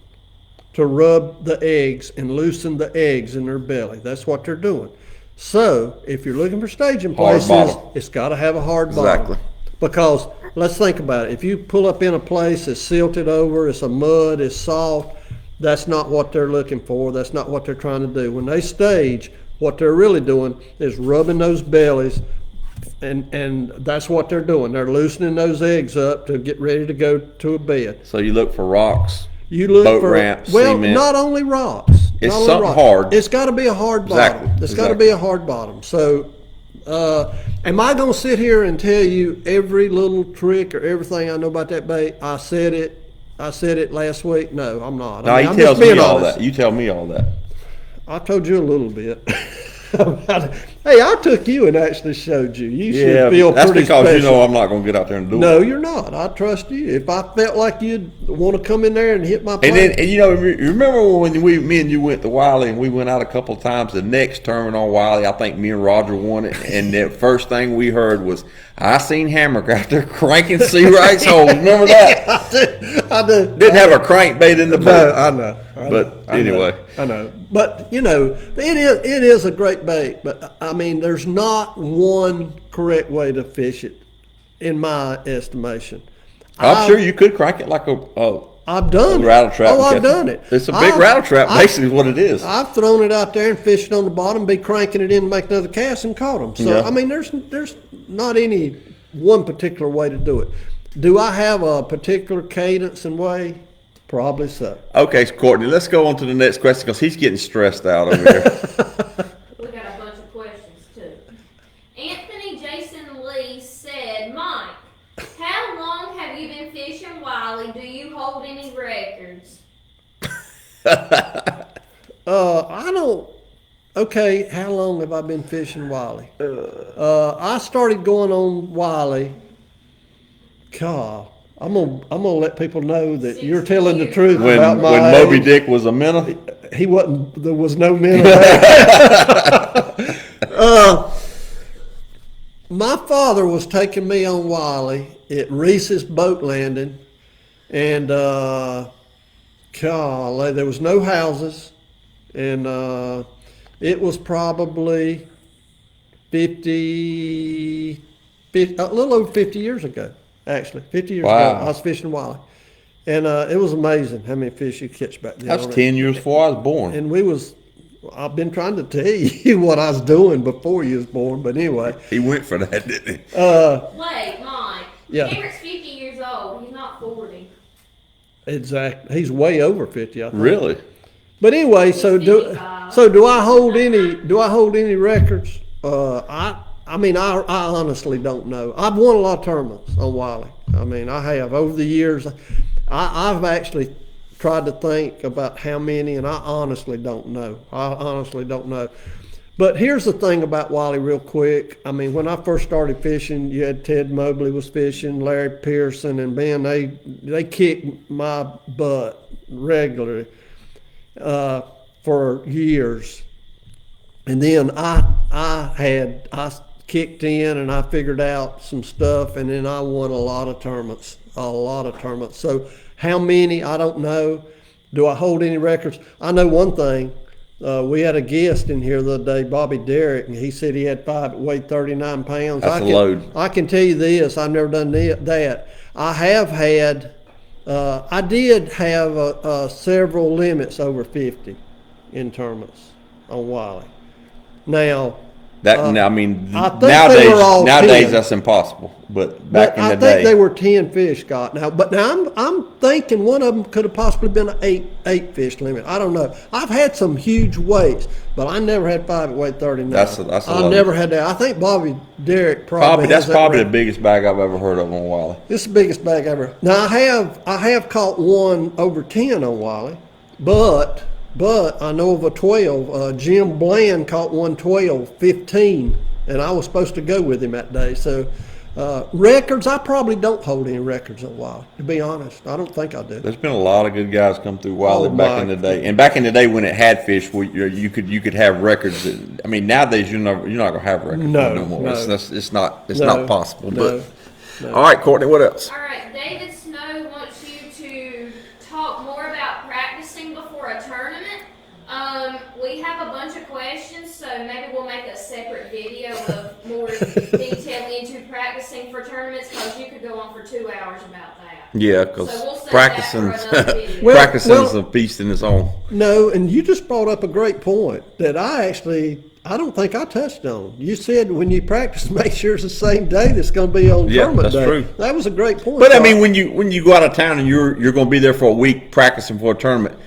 to rub the eggs and loosen the eggs in their belly. That's what they're doing. So if you're looking for staging Hard places, bottom. it's got to have a hard Exactly. bottom. Because let's think about it. If you pull up in a place that's silted over, it's a mud, it's soft, that's not what they're looking for. That's not what they're trying to do. When they stage, what they're really doing is rubbing those bellies, and that's what they're doing. They're loosening those eggs up to get ready to go to a bed. So you look for rocks. You look Boat for ramp, well, cement. not only rocks. It's not only something rocks. hard. It's got to be a hard bottom. Exactly, It's got to be a hard bottom. So, am I going to sit here and tell you every little trick or everything I know about that bait? I said it last week. No, I'm not. No, I mean, he I'm tells just being me all honest. that. You tell me all that. I told you a little bit. Hey, I took you and actually showed you. You should feel that's pretty because special. you know I'm not going to get out there and do it. No, you're not. I trust you. If I felt like you'd want to come in there and hit my And plate. then, and you know, remember when me and you went to Wiley and we went out a couple of times. The next tournament on Wiley, I think me and Roger won it. And the first thing we heard was, "I seen Hamrick out there cranking Seawright's holes." Remember that? I do. Didn't have a crankbait in the boat. No, I know. But anyway. I know. But you know, it is a great bait. But I mean, there's not one correct way to fish it, in my estimation. I'm sure you could crank it like I've done rattle trap. Oh, I've done it. It's a big rattle trap, basically, is what it is. I've thrown it out there and fished on the bottom, be cranking it in to make another cast and caught them. So Yeah. I mean, there's not any one particular way to do it. Do I have a particular cadence and way? Probably so. Okay, so Courtney, let's go on to the next question because he's getting stressed out over here. We got a bunch of questions too. Anthony Jason Lee said, "Mike, how long have you been fishing Wiley? Do you hold any records?" I don't. Okay, how long have I been fishing Wiley? I started going on Wiley. God, I'm gonna let people know that you're telling the truth when about my when Moby age. Dick was a minnow. He wasn't. There was no men. My father was taking me on Wiley at Reese's boat landing, and golly, there was no houses, and it was probably 50, a little over 50 years ago. Actually, 50 years Wow. ago, I was fishing Wiley, and it was amazing how many fish you catch back then. That's on it. 10 years before I was born. And I've been trying to tell you what I was doing before you was born, but anyway. He went for that, didn't he? Wait, Mike. Yeah. Hamrick's 50 years old. He's not 40. Exactly. He's way over 50, I think. Really? But anyway, so do 55. do I hold any records? I mean, I honestly don't know. I've won a lot of tournaments on Wiley. I mean, I have over the years. I've actually tried to think about how many, and I honestly don't know. But here's the thing about Wiley real quick. I mean, when I first started fishing, you had Ted Mobley was fishing, Larry Pearson, and Ben, they kicked my butt regularly for years. And then I kicked in and I figured out some stuff, and then I won a lot of tournaments. So how many, I don't know. Do I hold any records? I know one thing. We had a guest in here the other day, Bobby Derrick, and he said he had five that weighed 39 pounds. That's a load. I can tell you this, I've never done that. I have had, I did have several limits over 50 in tournaments on Wiley. Now, I mean, I think they were all nowadays 10. that's impossible. But back in the I day, think they were 10 fish, Scott. Now I'm thinking one of them could have possibly been an eight fish limit. I don't know. I've had some huge weights, but I never had five that weighed 39. That's a I've lot. never had that. I think Bobby Derrick probably that's has that probably the record. biggest bag I've ever heard of on Wiley. It's the biggest bag ever. Now I have caught one over 10 on Wiley, but I know of a 12. Jim Bland caught one 12, 15, and I was supposed to go with him that day. So records, I probably don't hold any records on Wiley, to be honest. I don't think I do. There's been a lot of good guys come through Wiley Oh, back in my. the day, and back in the day when it had fish, you could have records. I mean, nowadays you're not gonna have records No, more. no. It's not No, possible. no, But all right, Courtney, what else? All right, David Snow wants you to talk talk more about practicing before a tournament. We have a bunch of questions, so maybe we'll make a separate video of more detail into practicing for tournaments, because you could go on for 2 hours about that. Yeah, because So we'll save practicing, that for another video. Well- practicing is a beast in its own. No, and you just brought up a great point that I don't think I touched on. You said when you practice, make sure it's the same day that's going to be on Yeah, tournament that's day. true. That was a great point. But I Todd. mean, when you go out of town and you're going to be there for a week practicing for a tournament,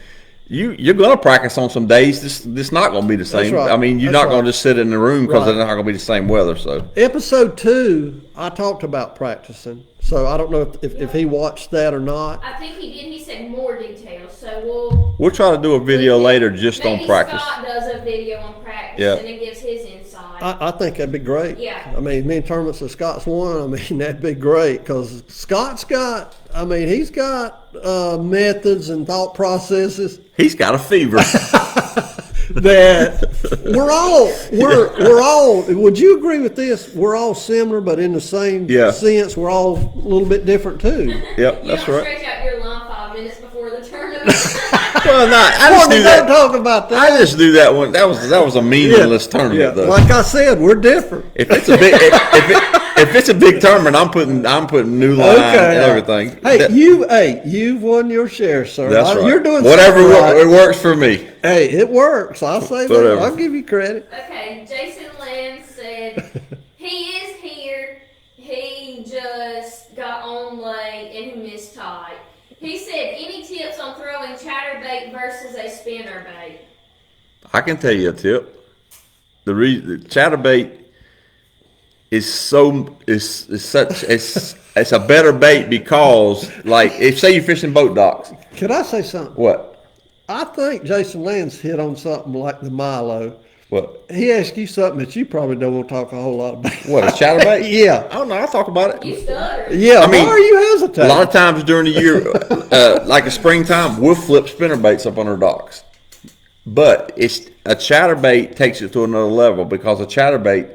you're going to practice on some days. This not going to be the same. right. I mean, you're That's not going right. to just sit in the room because Right. it's not going to be the same weather. So Episode 2, I talked about practicing. So I don't know if he watched that or not. I think he did. He said more details, so we'll try to do a video later just on maybe practice. Scott does a video on practice, Yeah. and it gives his insight. I think that'd be great. Yeah. I mean, many tournaments that Scott's won, I mean, that'd be great because Scott's got, I mean, he's got methods and thought processes He's got a fever. that we're all, would you agree with this? We're all similar, but in the same Yeah. sense, we're all a little bit different too. Yep, You that's don't right. stretch out your line 5 minutes before the tournament. Well, no, I just Courtney, do don't that. talk about that. I just do that one. That was a meaningless tournament Yeah. though. Like I said, we're different. If it's a big if it's a big tournament, I'm putting new line and everything. Hey, That- you've won your share, sir. that's right. You're doing whatever something right. it works for me. Hey, it works. I'll say that. Whatever. I'll give you credit. Okay, Jason Lynn said he is here. He just got on late and he missed Todd. He said, any tips on throwing chatterbait versus a spinnerbait? I can tell you a tip. The chatterbait is it's a better bait because, like, if say you're fishing boat docks, Can I say something? what? I think Jason Land's hit on something like the Milo. What? He asked you something that you probably don't want to talk a whole lot about. What, a chatterbait? Yeah. Oh no, I'll talk about You it. stutter. Yeah. I mean, why are you hesitating? A lot of times during the year, like the springtime, we'll flip spinnerbaits up on our docks. But it's a chatterbait takes it to another level because a chatterbait,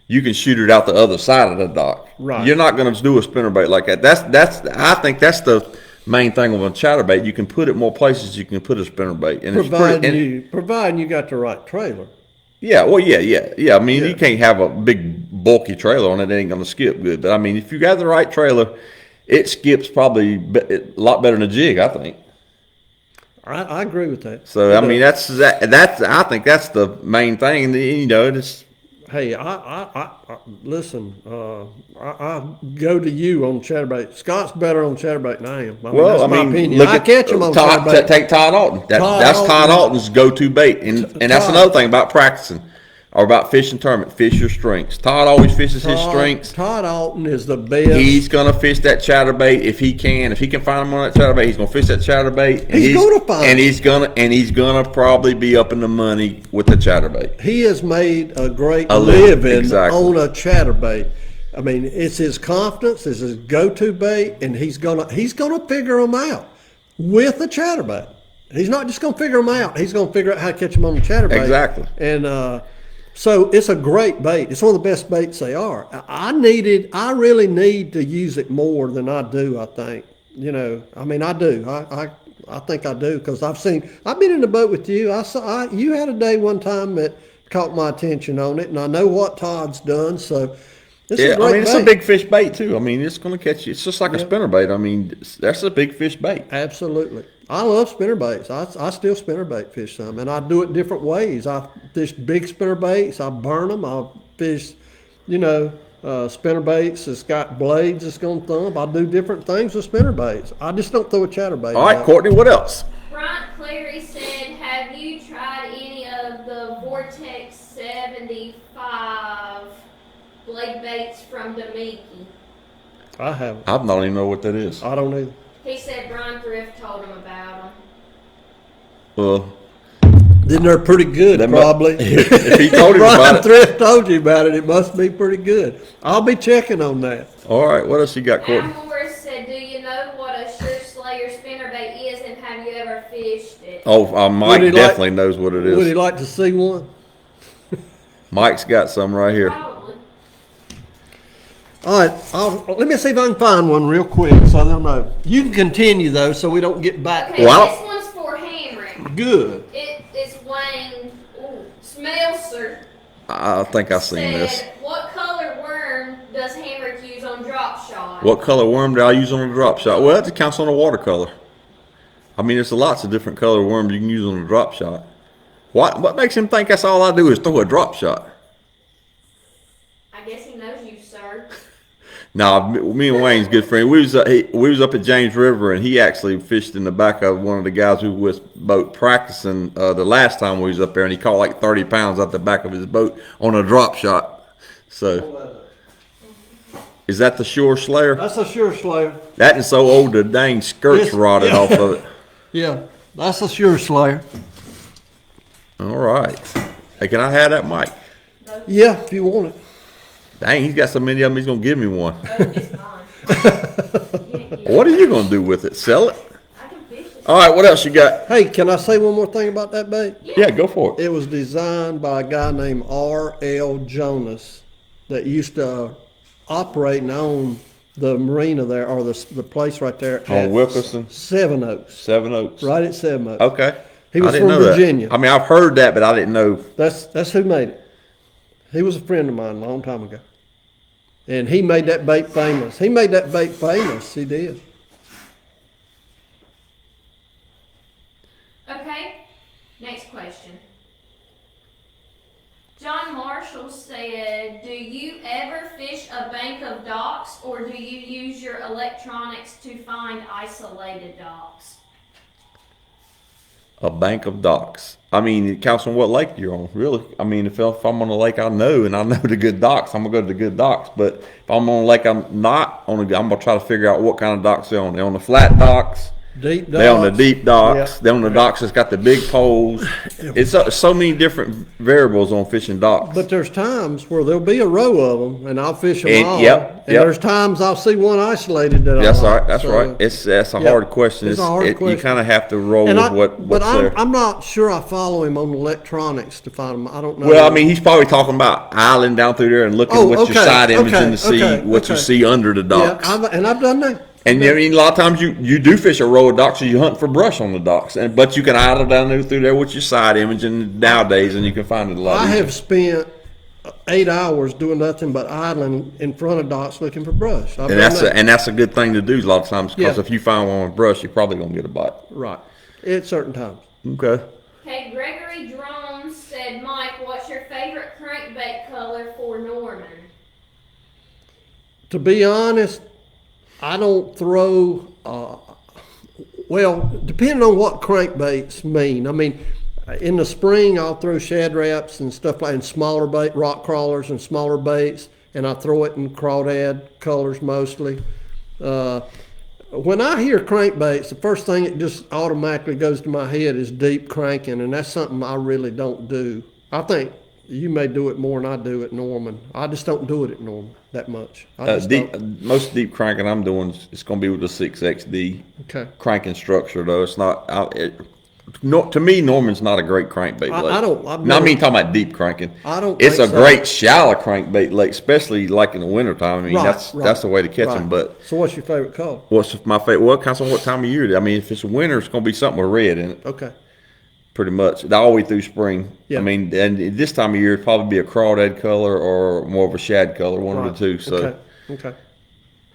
you can shoot it out the other side of the dock. Right. You're not going to do a spinnerbait like that. I think that's the main thing with a chatterbait. You can put it more places. You can put a spinnerbait, and providing you got the right trailer. Yeah, well, yeah. I mean, you can't have a big bulky trailer on it; it ain't gonna skip good. But I mean, if you got the right trailer, it skips probably a lot better than a jig, I think. I agree with that. So I mean, that's I think that's the main thing. You know, it's Hey, I listen. I go to you on chatterbait. Scott's better on chatterbait than I am. That's my opinion. look I at catch him on Todd, chatterbait. take Todd Alton. That's Todd Alton's go-to bait, and that's Todd. another thing about practicing or about fishing tournament. Fish your strengths. Todd always fishes his strengths. Todd Alton is the best. He's gonna fish that chatterbait if he can. If he can find him on that chatterbait, he's gonna fish that chatterbait. And He's gonna find and him. he's gonna probably be up in the money with the chatterbait. He has made a great A living, living exactly. on a chatterbait. I mean, it's his confidence, it's his go-to bait, and he's gonna figure them out with the chatterbait. He's not just gonna figure them out. He's gonna figure out how to catch them on the chatterbait. Exactly. And so it's a great bait. It's one of the best baits they are. I really need to use it more than I do. I think. You know, I mean, I do. I think I do because I've been in the boat with you. You had a day one time that caught my attention on it, and I know what Todd's done. So it's a great it's bait. a big fish bait too. I mean, it's gonna catch you. It's just like a spinnerbait. I mean, that's a big fish bait. Absolutely. I love spinnerbaits. I still spinnerbait fish some, and I do it different ways. I fish big spinnerbaits. I burn them. I fish, spinnerbaits that's got blades that's going to thump. I do different things with spinnerbaits. I just don't throw a chatterbait. All right, out. Courtney, what else? Bryant Clary said, have you tried any of the Vortex 75 blade baits from Damiki? I haven't. I don't even know what that is. I don't either. He said Brian Thrift told him about them. Well, Then they're pretty good, probably. if he told you about Brian it. Thrift told you about it, it must be pretty good. I'll be checking on that. All right, what else you got, Courtney? Al Morris said, do you know what a Sure Slayer spinnerbait is and have you ever fished it? Oh, Mike Would he definitely knows what it Would he is. like to see one? Mike's got some right here. Probably. All right, let me see if I can find one real quick so they'll know. You can continue though, so we don't get back. Okay, Well, this one's for Hamrick. Good. It is Wayne Smelser. I think I've seen this. Said, what color worm does Hamrick use on drop shot? What color worm do I use on a drop shot? Well, that counts on a watercolor. I mean, there's lots of different color worms you can use on a drop shot. What makes him think that's all I do is throw a drop shot? I guess he knows you, sir. No, me and Wayne's good friend. We was up at James River, and he actually fished in the back of one of the guys who was boat practicing the last time we was up there, and he caught like 30 pounds out the back of his boat on a drop shot. So, is that the Shore Slayer? That's a Sure Slayer. That is so old the dang skirt's Yes. rotted off of it. Yeah, that's a Sure Slayer. All right. Hey, can I have that mic? Yeah, if you want it. Dang, he's got so many of them, he's going to give me one. Oh, it's mine. What are you going to do with it? Sell it? I can fish it. All right, what else you got? Hey, can I say one more thing about that bait? Yeah, go for it. It was designed by a guy named R.L. Jonas that used to operate and own the marina there, or the place right there On at Wilkerson, Seven Oaks, Seven Oaks. right at Seven Oaks. Okay. He was I didn't from know that. Virginia. I mean, I've heard that, but I didn't know. That's who made it. He was a friend of mine a long time ago. And he made that bait famous. He made that bait famous. He did. Okay, next question. John Marshall said, do you ever fish a bank of docks, or do you use your electronics to find isolated docks? A bank of docks. I mean, it counts on what lake you're on, really. I mean, if I'm on a lake I know, and I know the good docks, I'm going to go to the good docks. But if I'm on a lake I'm not on, I'm going to try to figure out what kind of docks they're on. They're on the flat docks. Deep docks. They're on the deep docks. Yeah. They're on the docks that's got the big poles. It's so many different variables on fishing docks. But there's times where there'll be a row of them, and I'll fish them And- all. yep, And yep. there's times I'll see one isolated that That's I like. right. That's So- right. That's a yeah, hard question. it's a hard You question. kind of have to roll And with but what's there. I'm not sure I follow him on electronics to find them. I don't know. Well, I mean, he's probably talking about island down through there and looking Oh, at what your okay, side image okay, in the sea, okay, what you okay. see under the yeah, docks. I've done that. And I mean, a lot of times you do fish a row of docks, so you hunt for brush on the docks, but you can idle down there through there with your side image, and nowadays, and you can find it a lot. I easier. have spent 8 hours doing nothing but idling in front of docks looking for brush. I've and done that's that. that's a good thing to do a lot of times, because Yeah. if you find one with brush, you're probably gonna get a bite. Right. At certain times. Okay. Okay, Gregory Drone said, Mike, what's your favorite crankbait color for Norman? To be honest, I don't throw, well, depending on what crankbaits mean. I mean, in the spring, I'll throw shad wraps and stuff like, and smaller bait, rock crawlers and smaller baits, and I throw it in crawdad colors mostly. When I hear crankbaits, the first thing that just automatically goes to my head is deep cranking, and that's something I really don't do. I think you may do it more than I do at Norman. I just don't do it at Norman that much. I just don't. Most deep cranking I'm doing is going to be with the 6XD Okay. cranking structure, though. It's not. To me, Norman's not a great crankbait lake. I don't- I've No, I never- mean talking about deep cranking. I don't It's a think so. great shallow crankbait lake, especially like in the wintertime. I mean, Right, that's right, the way to catch right. them. But So what's your favorite color? what's my favorite? Well, it counts on what time of year. I mean, if it's winter, it's going to be something with red in it. Okay. Pretty much, all the way through spring. Yeah. I mean, and this time of year, it'd probably be a crawdad color or more of a shad color, one Right. of the two. So. Okay. Okay.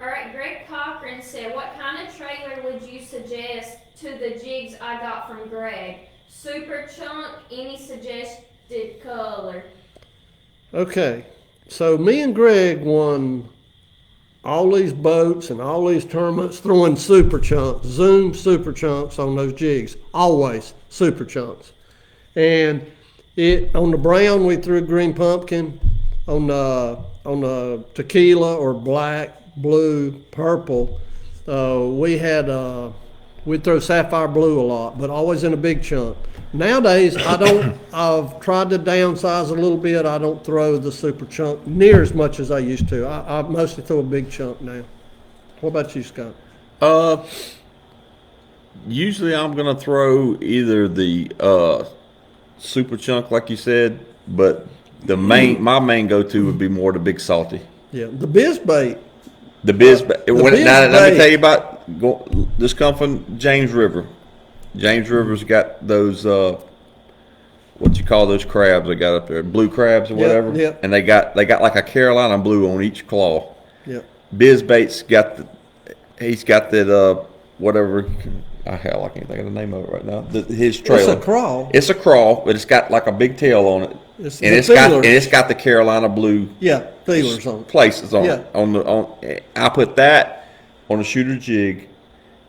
All right, Greg Cochran said, what kind of trailer would you suggest to the jigs I got from Greg? Super chunk, any suggested color? Okay. So me and Greg won all these boats and all these tournaments throwing super chunks, Zoom super chunks on those jigs. Always super chunks. And on the brown we threw green pumpkin. On the tequila or black, blue, purple, we'd throw sapphire blue a lot, but always in a big chunk. Nowadays, I've tried to downsize a little bit. I don't throw the super chunk near as much as I used to. I mostly throw a big chunk now. What about you, Scott? Usually I'm gonna throw either the super chunk, like you said, but my main go-to would be more the big salty. Yeah, the biz bait. The biz. biz Now, let bait. me tell you about. This come from James River. James River's got those. What you call those crabs they got up there? Blue crabs or whatever. Yeah. And they got like a Carolina blue on each claw. Yeah. Biz bait's got the. He's got that. Whatever. Hell, I can't think of the name of it right now. His trailer. It's a crawl. It's a crawl, but it's got like a big tail on it. It's got the Carolina blue. Yeah, feelers on it. Places on Yeah. it. I put that on a shooter jig,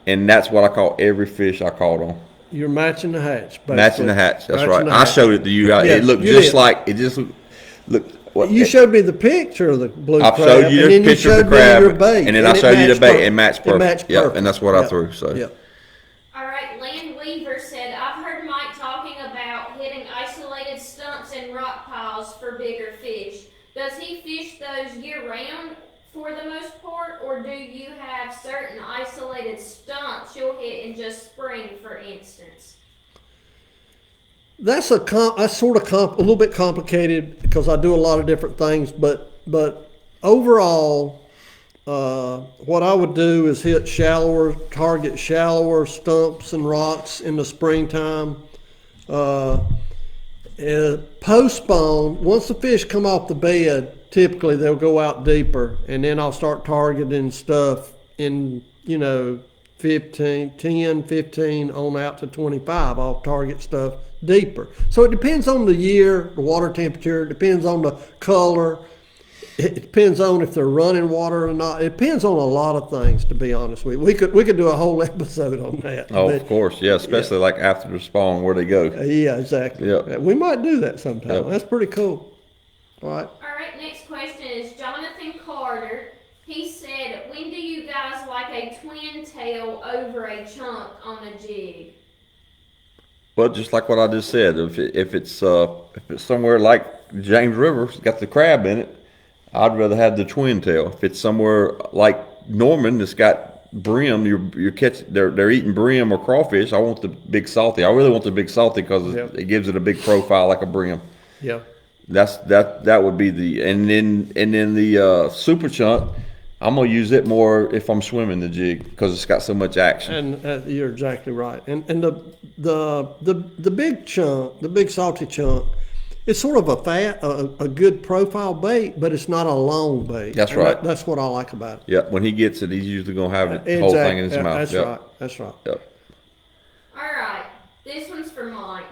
and that's what I caught every fish I caught on. You're matching the hatch. Basically. Matching the hatch. That's Matching right. the I hatch. showed it to you. Yeah, It looked you just did. like it. Just looked. What, You showed me the picture of the blue I crab. showed you and the then picture you of the showed me crab, your bait, and then I showed you the bait. It matched perfect. It matched Yep, perfect. and that's what I Yep. threw. So. Yep. All right, Land Weaver said, I've heard Mike talking about hitting isolated stumps and rock piles for bigger fish. Does he fish those year round for the most part, or do you have certain isolated stumps you'll hit in just spring, for instance? That's sort of a little bit complicated because I do a lot of different things, but overall, what I would do is target shallower stumps and rocks in the springtime. Post spawn, once the fish come off the bed, typically they'll go out deeper, and then I'll start targeting stuff in 10, 15 on out to 25. I'll target stuff deeper. So it depends on the year, the water temperature, it depends on the color, it depends on if they're running water or not. It depends on a lot of things, to be honest with you. We could do a whole episode on that. Oh, of course, yeah, especially like after the spawn where they go. Yeah, exactly. Yep. We might do that sometime. Yep. That's pretty cool. All right. All right, next question is Jonathan Carter. He said, when do you guys like a twin tail over a chunk on a jig? Well, just like what I just said, if it's somewhere like James River, it's got the crab in it, I'd rather have the twin tail. If it's somewhere like Norman, that's got brim, they're eating brim or crawfish. I want the big salty. I really want the big salty because it gives it a big profile like a brim. Yeah. That would be and then the super chunk. I'm gonna use it more if I'm swimming the jig because it's got so much action. And you're exactly right. And the big chunk, the big salty chunk, it's sort of a good profile bait, but it's not a long bait. That's right. That's what I like about it. Yeah, when he gets it, he's usually gonna have the whole thing in his mouth. That's Yep. right. That's right. Yep. All right, this one's for Mike.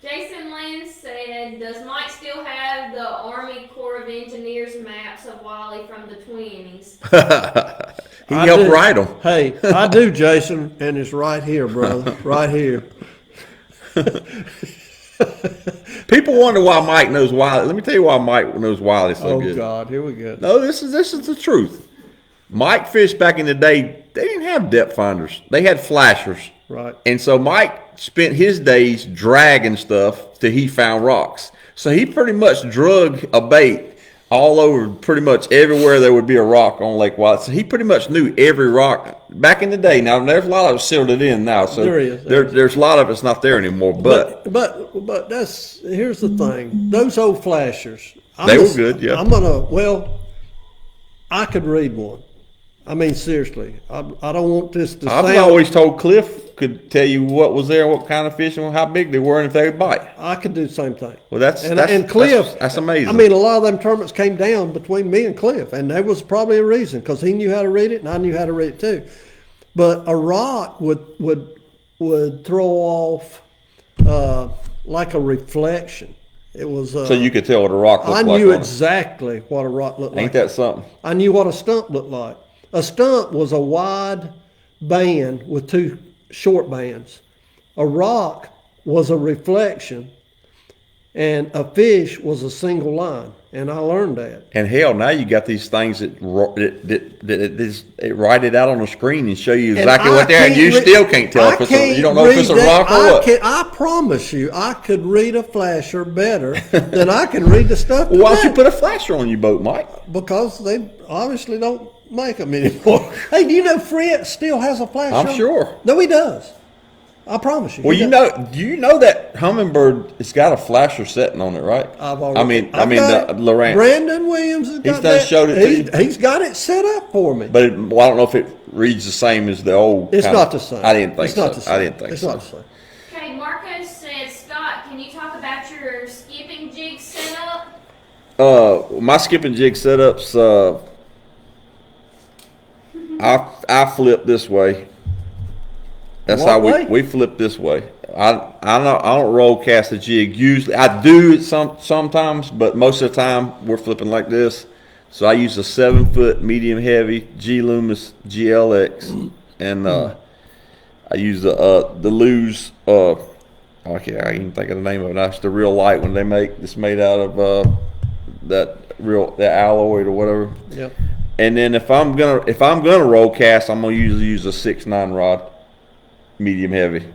Jason Land said, does Mike still have the Army Corps of Engineers maps of Wally from the 20s? He helped write them. Hey, I do, Jason, and it's right here, brother. Right here. People wonder why Mike knows Wiley. Let me tell you why Mike knows Wiley so good. Oh God, here we go. No, this is the truth. Mike fished back in the day. They didn't have depth finders. They had flashers. Right. And so Mike spent his days dragging stuff till he found rocks. So he pretty much drug a bait all over pretty much everywhere there would be a rock on Lake Wiley. So he pretty much knew every rock back in the day. Now there's a lot of it sealed it in now. So there's a lot of it's not there anymore. But here's the thing. Those old flashers. They were good, yeah. I could read one. I mean, seriously, I don't want this to sound. I've always told Cliff could tell you what was there, what kind of fish, and how big they were, and if they would bite. I could do the same thing. Well, and Cliff. That's amazing. I mean, a lot of them tournaments came down between me and Cliff, and there was probably a reason because he knew how to read it, and I knew how to read it too. But a rock would throw off like a reflection. It was. So you could tell what a rock looked like. I knew exactly what a rock looked like. Ain't that something? I knew what a stump looked like. A stump was a wide band with two short bands. A rock was a reflection, and a fish was a single line. And I learned that. And hell, now you got these things that write it out on the screen and show you exactly what they're, and you still can't tell if it's you don't know if it's a rock or what. I promise you, I could read a flasher better than I can read the stuff. Well, why don't you put a flasher on your boat, Mike? Because they obviously don't make them anymore. Hey, do you know Fred still has a flasher? I'm sure. No, he does. I promise you. Well, do you know that Humminbird has got a flasher setting on it, right? The Lowrance. Brandon Williams has got done that. showed it to you? He's got it set up for me. But I don't know if it reads the same as the old. It's not the same. I didn't think it's so. Not the same. I didn't think it's so. It's not the same. Okay, Marco said, Scott, can you talk about your skipping jig setup? My skipping jig setups. I flip this way. That's how we flip this way. I don't roll cast a jig usually. I do it sometimes, but most of the time we're flipping like this. So I use a 7-foot medium heavy G Loomis GLX, and I use the Lew's. I can't even think of the name of it. That's the real light one they make. It's made out of that alloy or whatever. Yep. And then if I'm gonna roll cast, I'm gonna usually use a 6-9 rod, medium heavy.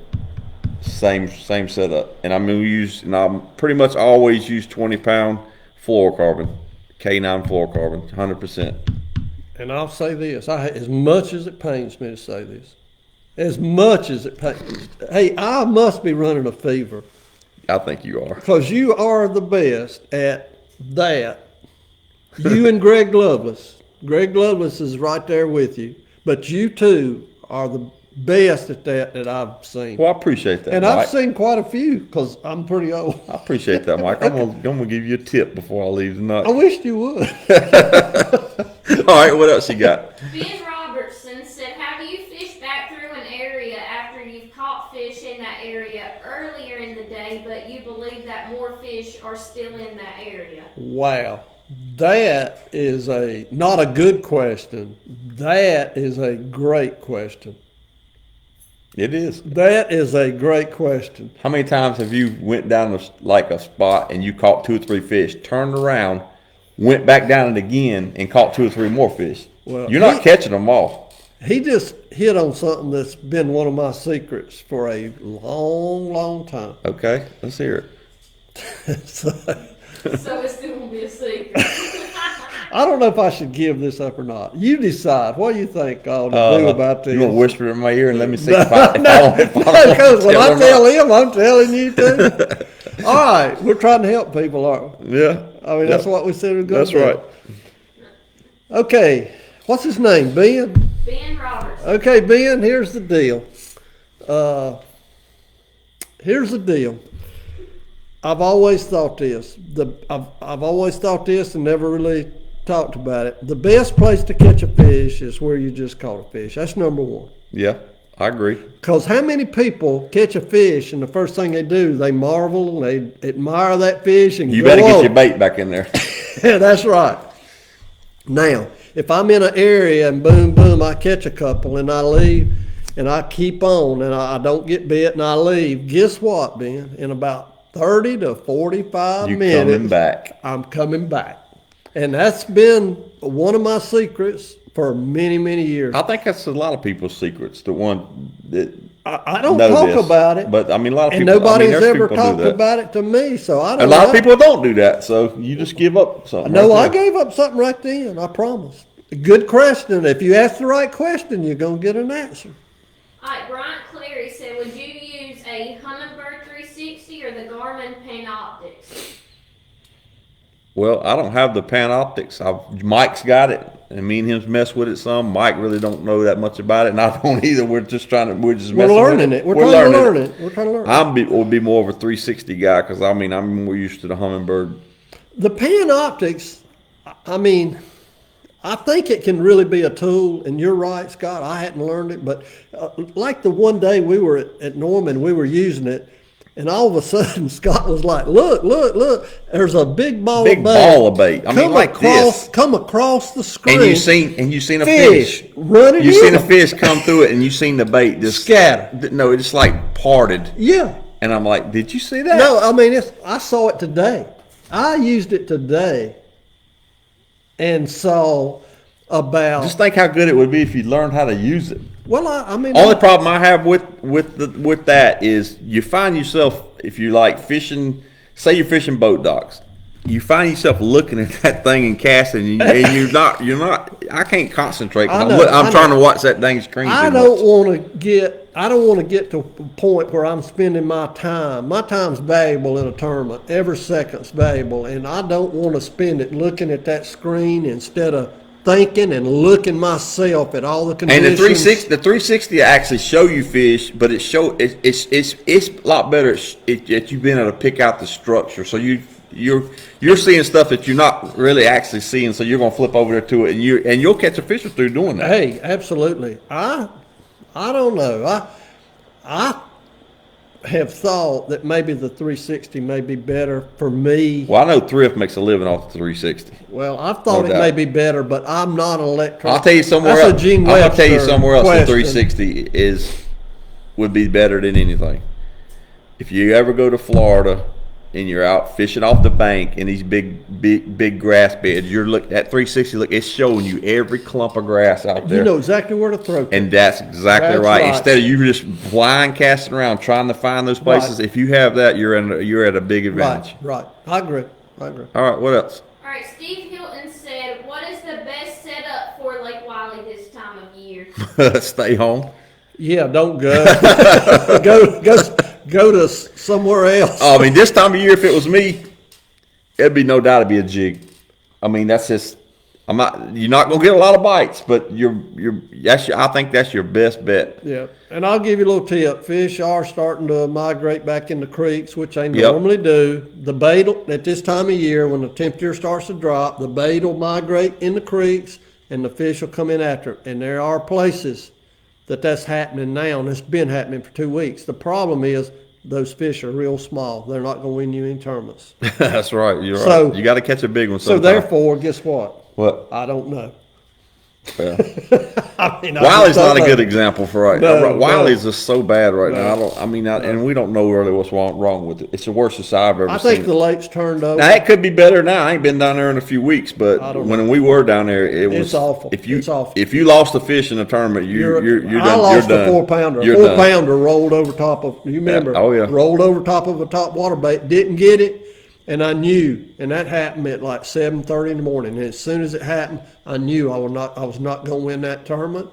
Same setup. And I'm pretty much always use 20-pound fluorocarbon, K9 fluorocarbon, 100%. And I'll say this: as much as it pains me to say this, as much as it pains, hey, I must be running a fever. I think you are. Because you are the best at that. You and Greg Lovelace. Greg Lovelace is right there with you. But you two are the best at that I've seen. Well, I appreciate that, and Mike. I've seen quite a few because I'm pretty old. I appreciate that, Mike. I'm gonna give you a tip before I leave tonight. I wished you would. All right, what else you got? Ben Robertson said, have you fished back through an area after you've caught fish in that area earlier in the day, but you believe that more fish are still in that area? Wow. That is not a good question. That is a great question. It is. That is a great question. How many times have you went down a spot and you caught 2 or 3 fish, turned around, went back down it again, and caught 2 or 3 more fish? Well, you're not catching them all. He just hit on something that's been one of my secrets for a long, long time. Okay, let's hear it. So it's still going to be a secret. I don't know if I should give this up or not. You decide. What do you think I ought to do about this? You want to whisper in my ear and let me see because when I tell him, I'm telling you too. All right, we're trying to help people, aren't we? Yeah. I mean, that's what we said we're going to do. That's right. Okay, what's his name, Ben? Ben Robertson. Okay, Ben, here's the deal. I've always thought this. I've always thought this and never really talked about it. The best place to catch a fish is where you just caught a fish. That's number one. Yeah, I agree. Because how many people catch a fish and the first thing they do, they marvel and they admire that fish and you go better get on. your bait back in there. Yeah, that's right. Now, if I'm in an area and boom, boom, I catch a couple and I leave and I keep on and I don't get bit and I leave, guess what, Ben? In about 30 to 45 minutes, coming back. I'm coming back. And that's been one of my secrets for many, many years. I think that's a lot of people's secrets. The one that I don't talk about it, but I mean a lot of and people. nobody's there's ever people talked do that. about it to me, so I don't. A lot of people don't do that, so you just give up something. No, right I gave up something right then. I promise. Good question. If you ask the right question, you're gonna get an answer. All right, Brian Cleary said, would you use a Humminbird 360 or the Garmin Panoptics? Well, I don't have the Panoptics. Mike's got it, and me and him's messed with it some. Mike really don't know that much about it, and I don't either. We're just messing with it. We're learning it. We're trying to learn it. We're trying to learn it. Would be more of a 360 guy because I'm more used to the Humminbird. The Panoptics, I mean, I think it can really be a tool, and you're right, Scott. I hadn't learned it, but like the one day we were at Norman, we were using it, and all of a sudden Scott was like, "Look! There's a big ball of bait. I mean, like this. Come across the screen, and you seen a fish running. You seen a fish come through it, and you seen the bait just scatter. No, it just like parted. Yeah. And I'm like, did you see that? No, I mean, I saw it today. I used it today, and saw about. Just think how good it would be if you learned how to use it. Well, I mean, only problem I have with that is you find yourself, if you like fishing, say you're fishing boat docks, you find yourself looking at that thing and casting, and you're not. I can't concentrate. 'Cause I'm trying to watch that dang screen. I don't want to get to a point where I'm spending my time. My time's valuable in a tournament. Every second's valuable, and I don't want to spend it looking at that screen instead of thinking and looking myself at all the conditions. And the 360 actually show you fish, but it's a lot better that you've been able to pick out the structure. So you're seeing stuff that you're not really actually seeing. So you're gonna flip over there to it, and you'll catch a fish through doing that. Hey, absolutely. I don't know. I have thought that maybe the 360 may be better for me. Well, I know Thrift makes a living off the 360. Well, I've thought it may be better, but I'm not an electronic. I'll tell you somewhere That's else. a Gene I'm gonna tell you Webster somewhere else. The question. 360 would be better than anything. If you ever go to Florida and you're out fishing off the bank in these big grass beds, you're at 360. Look, it's showing you every clump of grass out there. You know exactly where to throw. And that's exactly That's right. right. Instead of you just blind casting around trying to find those places, Right. if you have that, you're at a big advantage. Right. I agree. All right, what else? All right, Steve Hilton said, what is the best setup for Lake Wiley this time of year? Stay home. Yeah, don't go. go to somewhere else. Oh, I mean, this time of year, if it was me, it'd be no doubt it'd be a jig. I mean, that's just. You're not gonna get a lot of bites, but I think that's your best bet. Yeah, and I'll give you a little tip. Fish are starting to migrate back in the creeks, which they Yep. normally do. The bait at this time of year, when the temperature starts to drop, the bait will migrate in the creeks, and the fish will come in after it. And there are places that's happening now, and it's been happening for 2 weeks. The problem is those fish are real small. They're not going to win you any tournaments. That's right. You're So- right. You got to catch a big one. So sometime. therefore, guess what? What? I don't know. Well, I mean, I Wiley's just don't not a know. good example for right No, now. Wiley's just so bad right No. now. And we don't know really what's wrong with it. It's the worst I've ever I seen. think the lake's turned over. Now it could be better now. I ain't been down there in a few weeks, but I don't when we were down there, it was It's awful. If you It's awful. if you lost a fish in a tournament, you're done. I lost you're done. a 4-pounder. You're A done. 4-pounder rolled over top of. You remember? Yeah. Oh, yeah. Rolled over top of a top water bait. Didn't get it, and I knew. And that happened at like 7:30 in the morning. And as soon as it happened, I knew I was not going to win that tournament.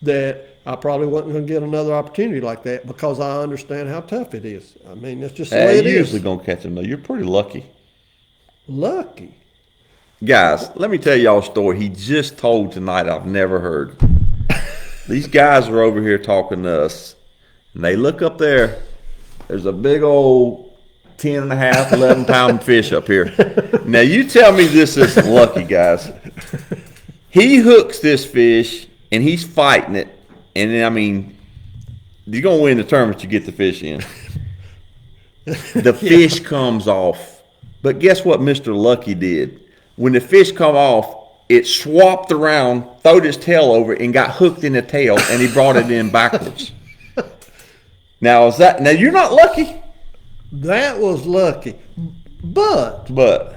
That I probably wasn't going to get another opportunity like that because I understand how tough it is. I mean, it's just the way it You're is. usually gonna catch them though. You're pretty lucky. Lucky. Guys, let me tell y'all a story he just told tonight I've never heard. These guys are over here talking to us, and they look up there. There's a big old 10 and a half, 11-pound fish up here. Now, you tell me this isn't lucky, guys. He hooks this fish, and he's fighting it. And then, I mean, you're going to win the tournament you get the fish in. The fish comes off. But guess what Mr. Lucky did? When the fish come off, it swapped around, throwed his tail over, and got hooked in the tail, and he brought it in backwards. Now you're not lucky? That was lucky. But But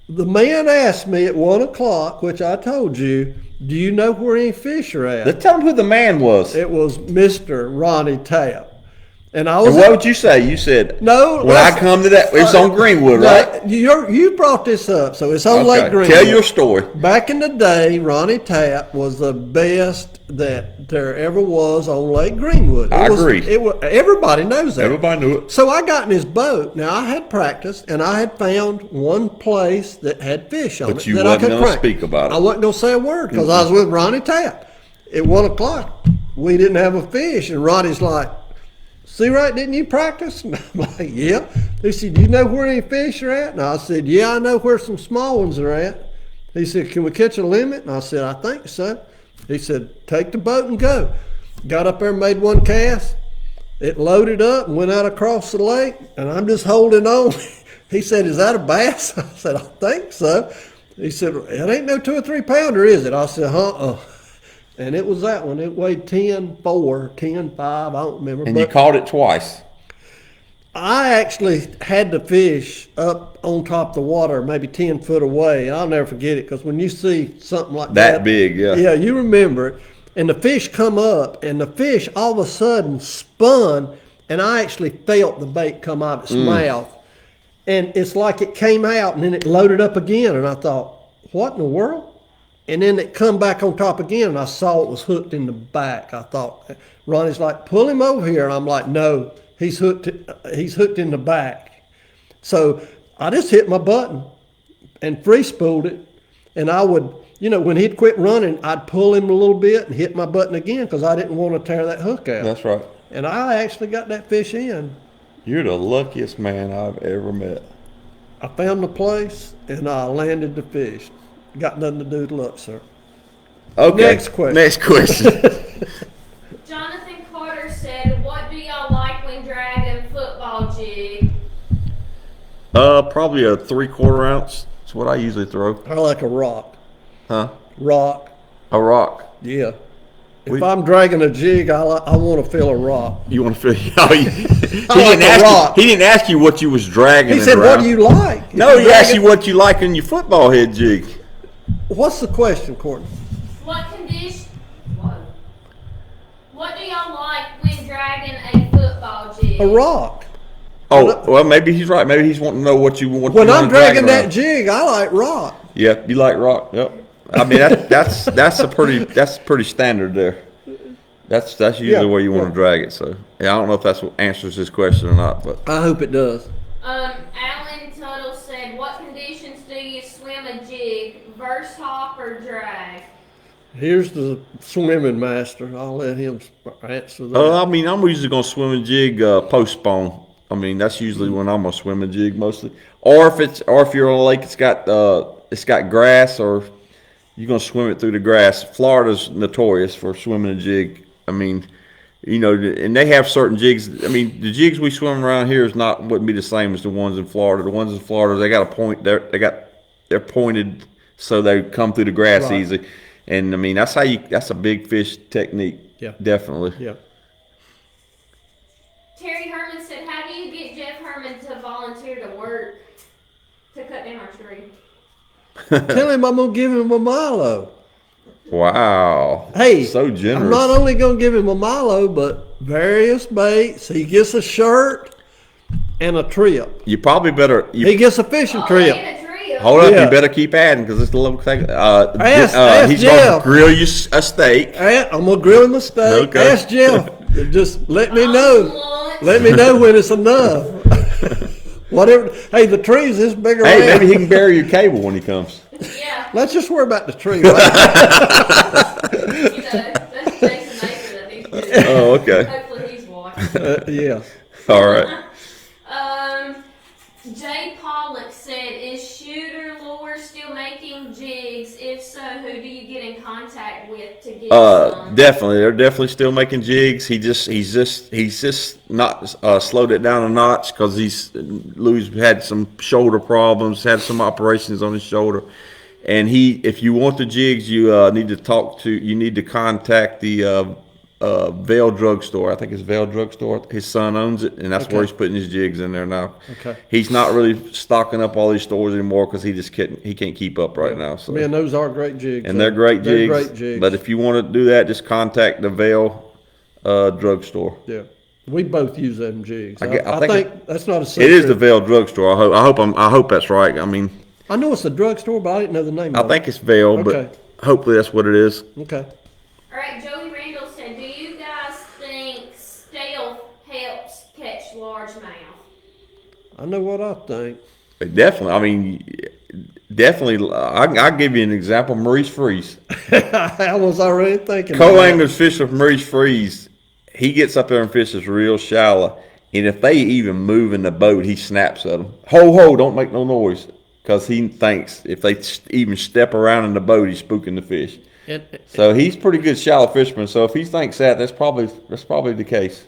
the man asked me at 1 o'clock, which I told you, do you know where any fish are at? let's tell him who the man was. It was Mr. Ronnie Tapp. And I And was what would you say? You said, No, when I listen. come to that, it's on Greenwood, right? You brought this up, so it's on Lake Greenwood. Tell your story. Back in the day, Ronnie Tapp was the best that there ever was on Lake Greenwood. I agree. Everybody knows that. Everybody knew it. So I got in his boat. Now I had practiced, and I had found one place that had fish on But it you that I wasn't could gonna crank. speak about it. I wasn't gonna say a word because I was with Ronnie Tapp. At 1 o'clock, we didn't have a fish, and Ronnie's like, "Seawright, didn't you practice?" And I'm like, "Yeah." He said, "Do you know where any fish are at?" And I said, "Yeah, I know where some small ones are at." He said, "Can we catch a limit?" And I said, "I think so." He said, "Take the boat and go." Got up there and made one cast. It loaded up and went out across the lake, and I'm just holding on. He said, "Is that a bass?" I said, "I think so." He said, "It ain't no 2 or 3 pounder, is it?" I said, And it was that one. It weighed 10.4, 10.5, I don't remember. And but you caught it twice. I actually had the fish up on top of the water, maybe 10 foot away. I'll never forget it because when you see something like that. That big, yeah. Yeah, you remember it. And the fish come up, and the fish all of a sudden spun, and I actually felt the bait come out of its mouth. and it's like it came out and then it loaded up again, and I thought, what in the world? And then it come back on top again, and I saw it was hooked in the back. I thought, Ronnie's like, pull him over here, and I'm like, no, he's hooked in the back. So I just hit my button and free spooled it, and I would, when he'd quit running, I'd pull him a little bit and hit my button again because I didn't want to tear that hook out. That's right. And I actually got that fish in. You're the luckiest man I've ever met. I found the place, and I landed the fish. Got nothing to do with luck, sir. Okay. Next question. Jonathan Carter said, what do y'all like when dragging football jig? Probably a 3/4 ounce. That's what I usually throw. I like a rock. Huh? Rock. A rock. Yeah. If I'm dragging a jig, I want to feel a rock. You want to feel? Oh, he rock. He didn't ask you what you was dragging. He said, around. "What do you like?" No, he asked you what you like in your football head jig. What's the question, Courtney? What do y'all like when dragging a football jig? A rock. Oh, well, maybe he's right. Maybe he's wanting to know what you want. When I'm dragging that jig, I like rock. Yeah, you like rock. Yep. I mean that's pretty standard there. That's usually where you want to drag it. So yeah, I don't know if that's what answers this question or not, but I hope it does. Alan Tuttle said, "What conditions do you swim a jig? Verse hop or drag?" Here's the swimming master. I'll let him answer that. I mean, I'm usually gonna swim a jig post spawn. I mean, that's usually when I'm gonna swim a jig mostly. Or if you're on a lake, it's got grass, or you're gonna swim it through the grass. Florida's notorious for swimming a jig. I mean, and they have certain jigs. I mean, the jigs we swim around here wouldn't be the same as the ones in Florida. The ones in Florida, they got a point. They're pointed so they come through the grass Right. easy. And I mean, that's a big fish technique. Yeah. Definitely. Yeah. Terry Herman said, "How do you get Jeff Herman to volunteer to work to cut down our tree?" Tell him I'm gonna give him a Milo. Wow. Hey, so generous. I'm not only gonna give him a Milo, but various baits. He gets a shirt and a trip. You probably better. He gets a fishing trip. And a trio. Hold up, Yeah. you better keep adding because it's a little thing. Ask He's Jeff. going to grill you a steak. I'm gonna grill him a steak. Okay. Ask Jeff. Just let me know. Lunch. Let me know when it's enough. Whatever. Hey, the tree's this big around. Hey, maybe he can bury your cable when he comes. Yeah. Let's just worry about the tree. Right? That's Jason Mason that he's doing. Oh, okay. Hopefully he's watching. Yeah. All right. Jay Pollock said, "Is Shooter Lure still making jigs? If so, who do you get in contact with to get some?" Definitely, they're definitely still making jigs. He's just not slowed it down a notch because Louis had some shoulder problems, had some operations on his shoulder, and if you want the jigs, you need to contact the Vail Drugstore. I think it's Vail Drugstore. His son owns it, and that's where he's putting his jigs in there now. Okay. He's not really stocking up all these stores anymore because he can't keep up right now. So. Man, those are great jigs. And they're great jigs. They're great jigs. But if you want to do that, just contact the Vail Drugstore. Yeah, we both use them jigs. I I think that's not a secret. It is the Vail Drugstore. I hope that's right. I mean, I know it's a drugstore, but I didn't know the name I of think it's Vail, Okay. but hopefully that's what it is. it. Okay. All right, Joey Randall said, "Do you guys think stealth helps catch largemouth?" I know what I think. Definitely. I mean, definitely. I'll give you an example. Maurice Freeze. I was already thinking. about Co-anglers fish with Maurice Freeze. He gets up there and fishes real shallow. And if they even move in the boat, he snaps at them. Ho, don't make no noise. Because he thinks if they even step around in the boat, he's spooking the fish. So he's pretty good shallow fisherman. So if he thinks that's probably the case.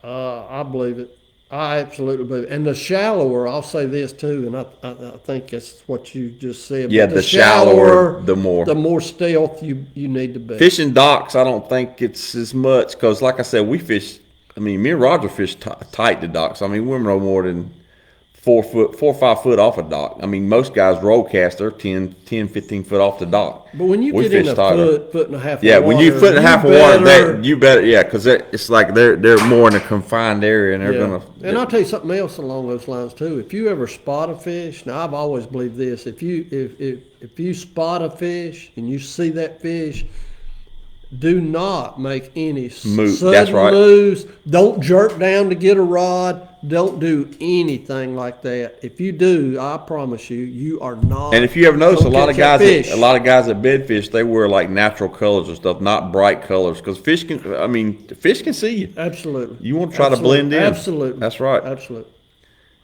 I believe it. I absolutely believe it. And the shallower, I'll say this too, and I think that's what you just said. Yeah, but the shallower, the more stealth you need to be. Fishing docks, I don't think it's as much because, like I said, we fish. I mean, me and Roger fish tight to docks. I mean, we're no more than 4 or 5 foot off a dock. I mean, most guys roll cast, they're 10, 15 foot off the dock. But when you We get in fish a tighter. foot and a half Yeah, of when water, you foot and a half of water, better- you better, yeah, because it's like they're more in a confined area, and they're Yeah. gonna. And I'll tell you something else along those lines too. If you ever spot a fish, now I've always believed this: if you spot a fish and you see that fish, do not make any Move. sudden That's right. moves. Don't jerk down to get a rod. Don't do anything like that. If you do, I promise you, you are not. And if you ever notice, a gonna lot of catch that guys, fish. a lot of guys that bed fish, they wear like natural colors and stuff, not bright colors, because fish can. I mean, fish can see you. Absolutely. You want to try to blend in. Absolutely. That's right. Absolutely.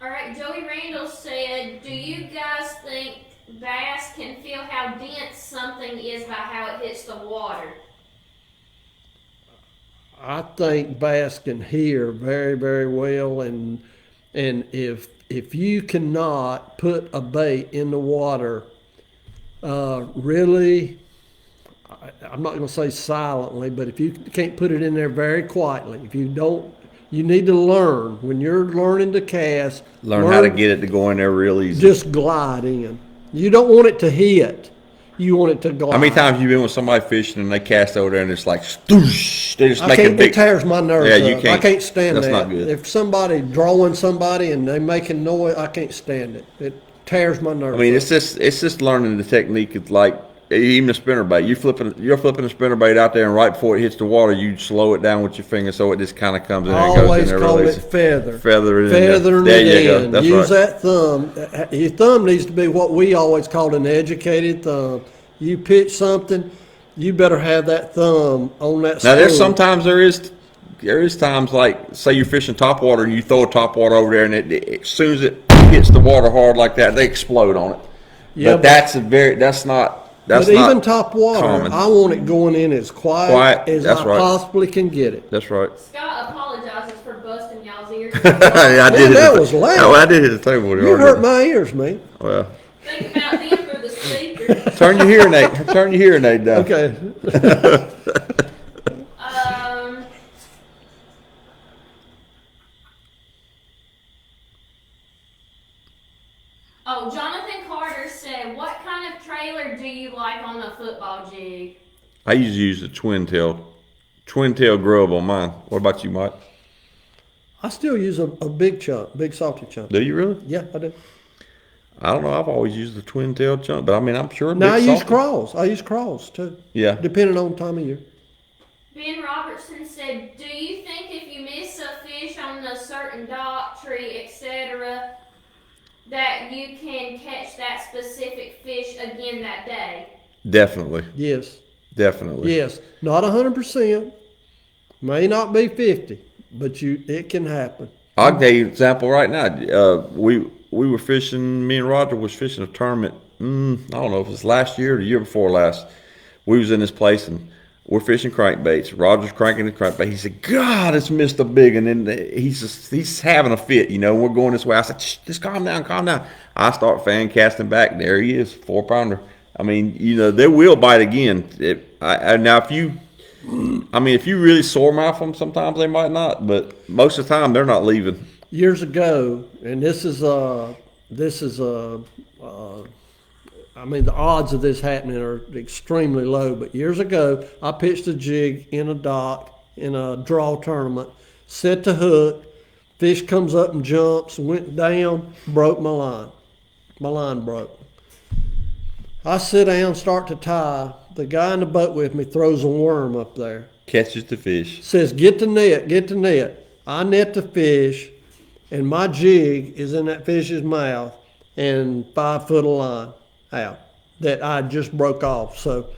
All right, Joey Randall said, do you guys think bass can feel how dense something is by how it hits the water? I think bass can hear very, very well, and if you cannot put a bait in the water, really, I'm not going to say silently, but if you can't put it in there very quietly, if you don't, you need to learn when you're learning to cast. Learn how to get it to go in there real easy. Just glide in. You don't want it to hit. You want it to glide. How many times you been with somebody fishing and they cast over there and it's like, stoosh, they just I make a can't. big. It tears my nerves. Yeah, you up. can't. I can't stand That's that. not good. If somebody drawing somebody and they making noise, I can't stand it. It tears my nerves. I mean, up. it's just learning the technique. It's like even a spinner bait. You're flipping a spinner bait out there, and right before it hits the water, you slow it down with your finger so it just kind of comes in I and goes in always there. call Really it feather. Feather it in there. Feathering There it you go. in. That's Use right. that thumb. Your thumb needs to be what we always called an educated thumb. You pitch something, you better have that thumb on that. Now there's spool. sometimes there is times like say you're fishing top water and you throw a top water over there and as soon as it hits the water hard like that, they explode on it. Yeah, but that's not But even top water, common. I want it going in as quiet as That's I right. possibly can get it. That's right. Scott apologizes for busting y'all's ears. I did. that hit was the, loud. Oh, I did hit the table. You hurt my ears, man. Well, Think about them for the speaker. turn your hearing aid. Turn your hearing aid down. Okay. Oh, Jonathan Carter said, what kind of trailer do you like on a football jig? I usually use the twin tail grub on mine. What about you, Mike? I still use a big chunk, big salty chunk. Do you really? Yeah, I do. I don't know. I've always used the twin tail chunk, but I mean, I'm sure. Now I big use salty- crawls. I use crawls too, Yeah. depending on time of year. Ben Robertson said, do you think if you miss a fish on a certain dock, tree, etc., that you can catch that specific fish again that day? Definitely. Yes, Definitely. yes. Not 100%. May not be 50, but it can happen. I'll give you an example right now. We were fishing. Me and Roger was fishing a tournament. I don't know if it was last year or the year before last. We was in this place and we're fishing crankbaits. Roger's cranking the crankbait. He said, "God, it's missed a big." And then he's having a fit. You know, we're going this way. I said, "Just calm down, calm down." I start fan casting back. There he is, 4-pounder. I mean, you know, they will bite again. Now, if you really sore mouth them, sometimes they might not. But most of the time, they're not leaving. Years ago, and I mean, the odds of this happening are extremely low, but years ago, I pitched a jig in a dock in a draw tournament, set the hook, fish comes up and jumps, went down, broke my line. My line broke. I sit down, start to tie. The guy in the boat with me throws a worm up there. Catches the fish. Says, get the net, get the net. I net the fish, and my jig is in that fish's mouth, and 5 foot of line out that I just broke off. So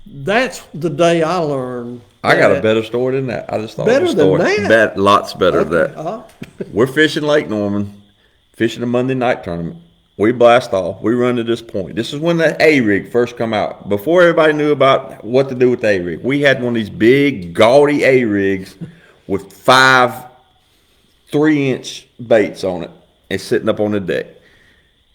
that's the day I learned. I got a that- better story than that. I just thought Better of a than story. that? Lots better than that. Uh-huh. We're fishing Lake Norman, fishing a Monday night tournament. We blast off. We run to this point. This is when the A-rig first come out. Before everybody knew about what to do with the A-rig. We had one of these big, gaudy A-rigs with 5 3-inch baits on it and sitting up on the deck.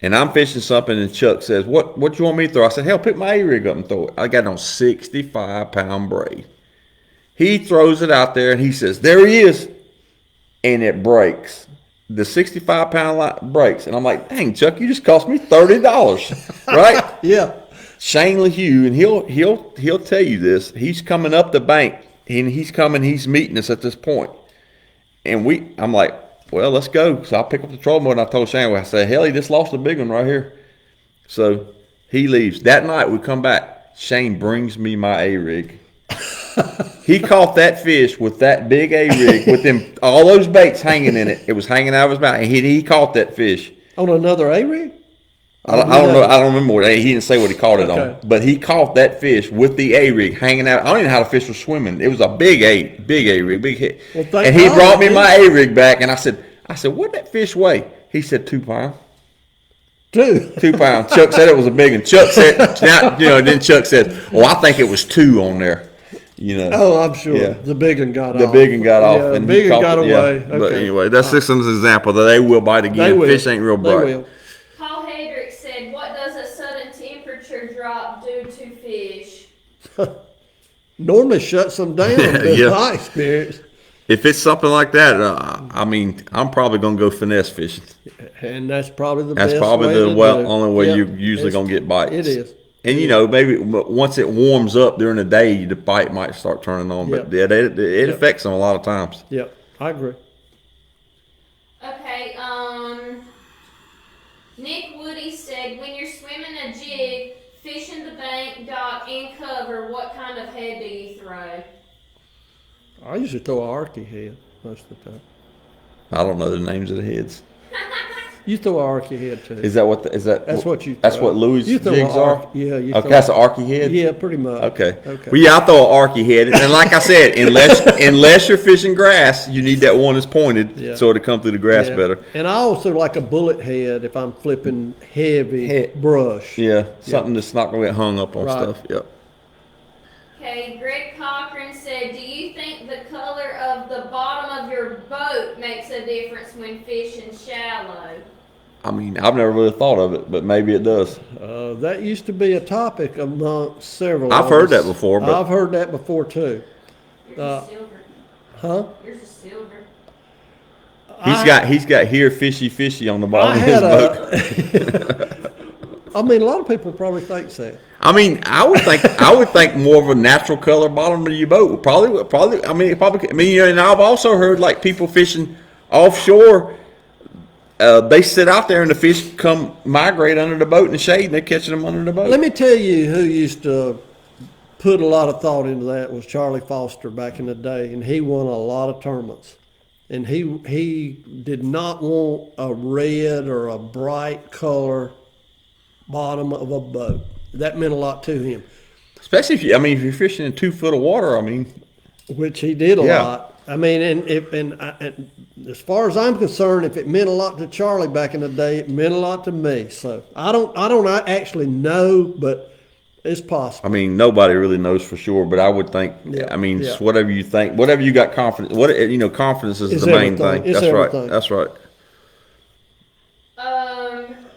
And I'm fishing something, and Chuck says, what you want me to throw? I said, hell, pick my A-rig up and throw it. I got it on 65-pound braid. He throws it out there, and he says, there he is. And it breaks. the 65-pound line breaks, and I'm like, dang, Chuck, you just cost me $30, right? Yeah. Shane LaHue, and he'll tell you this. He's coming up the bank, and he's meeting us at this point, and I'm like, well, let's go. So I pick up the trolling motor, and I told Shane, I said, hell, he just lost a big one right here. So he leaves. That night we come back. Shane brings me my A-rig. He caught that fish with that big A-rig with them all those baits hanging in it. It was hanging out of his mouth. And he caught that fish. On another A-rig? I don't know. I don't remember what he didn't say what he caught it Okay. on. But he caught that fish with the A-rig hanging out. I don't even know how the fish was swimming. It was a big A-rig, big hit. Well, thank and he God, brought me yeah. my A-rig back, and I said, what'd that fish weigh? He said 2 pounds. 2. 2 pounds. Chuck said it was a big one. Chuck said, then Chuck said, I think it was 2 on there. Oh, I'm sure. Yeah. The big one got off. The big one got off. Yeah, and the big he one caught got it, yeah. away. Okay. But anyway, that's just an example that they will bite again. They will. Fish ain't real bright. They will. Paul Hedrick said, what does a sudden temperature drop do to fish? Normally shuts them down. That's Yeah. my experience. If it's something like that, I'm probably going to go finesse fishing. And that's probably the That's best probably way the to do it. only way Yep. you're usually going to get bites. It is. And, maybe once it warms up during the day, the bite might start turning on. But Yep. yeah, it Yep. affects them a lot of times. Yep, I agree. Okay, Nick Woody said, when you're swimming a jig, fishing the bank, dock, and cover, what kind of head do you throw? I usually throw an arky head most of the time. I don't know the names of the heads. You throw an arky head too. Is that what? That's what you That's throw. what Louis You throw jigs an are. arc- yeah, you Okay, throw- that's an arky head. Yeah, pretty much. Okay. Okay. Well, yeah, I throw an arky head, and like I said, unless you're fishing grass, you need that one that's pointed Yeah. so it'll come through the grass Yeah. better. And I also like a bullet head if I'm flipping heavy brush. Yeah, something that's not going to get hung up on Right. stuff. Yep. Okay, Greg Cochran said, do you think the color of the bottom of your boat makes a difference when fishing shallow? I mean, I've never really thought of it, but maybe it does. That used to be a topic among several. I've of heard us. that before, but- I've heard that before too. Yours is silver. Huh? Yours is silver. He's got here fishy on the bottom I of his had boat. I mean, a lot of people probably think so. I mean, I would think more of a natural color bottom of your boat would probably. I mean, and I've also heard like people fishing offshore. They sit out there and the fish come migrate under the boat in the shade, and they're catching them under the boat. Let me tell you who used to put a lot of thought into that was Charlie Foster back in the day, and he won a lot of tournaments. And he did not want a red or a bright color bottom of a boat. That meant a lot to him, Especially if you're fishing in 2 foot of water. I mean, which he did a Yeah. lot. I mean, and as far as I'm concerned, if it meant a lot to Charlie back in the day, it meant a lot to me. So I don't actually know, but it's possible. I mean, nobody really knows for sure, but I would think. Yeah, I mean, yeah. just whatever you think, whatever you got confidence. Confidence is It's the main everything. thing. It's That's everything. right. That's right.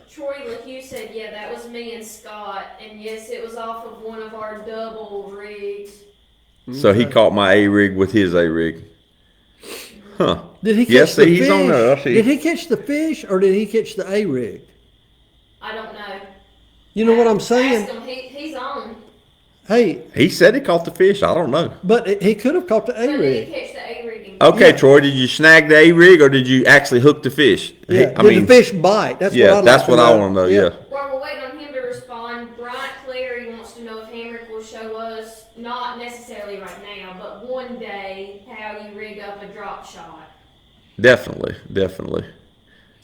Troy LaHue said, yeah, that was me and Scott, and yes, it was off of one of our double rigs. So he caught my A-rig with his A-rig. Huh. Did he catch Yes, the he's fish? on there. I see. Did he catch the fish or did he catch the A-rig? I don't know. You know what I'm saying? Ask him. He's on. Hey, He said he caught the fish. I don't know. but he could have caught the So did A-rig. he catch the A-rig? and- Okay, Yeah. Troy, did you snag the A-rig or did you actually hook the fish? Yeah. I Did mean, the fish bite? That's yeah, what I'd that's like what to I want to know. Yeah. Well, we're waiting on him to respond. Brian Cleary wants to know if Hamrick will show us, not necessarily right now, but one day, how you rig up a drop shot. Definitely.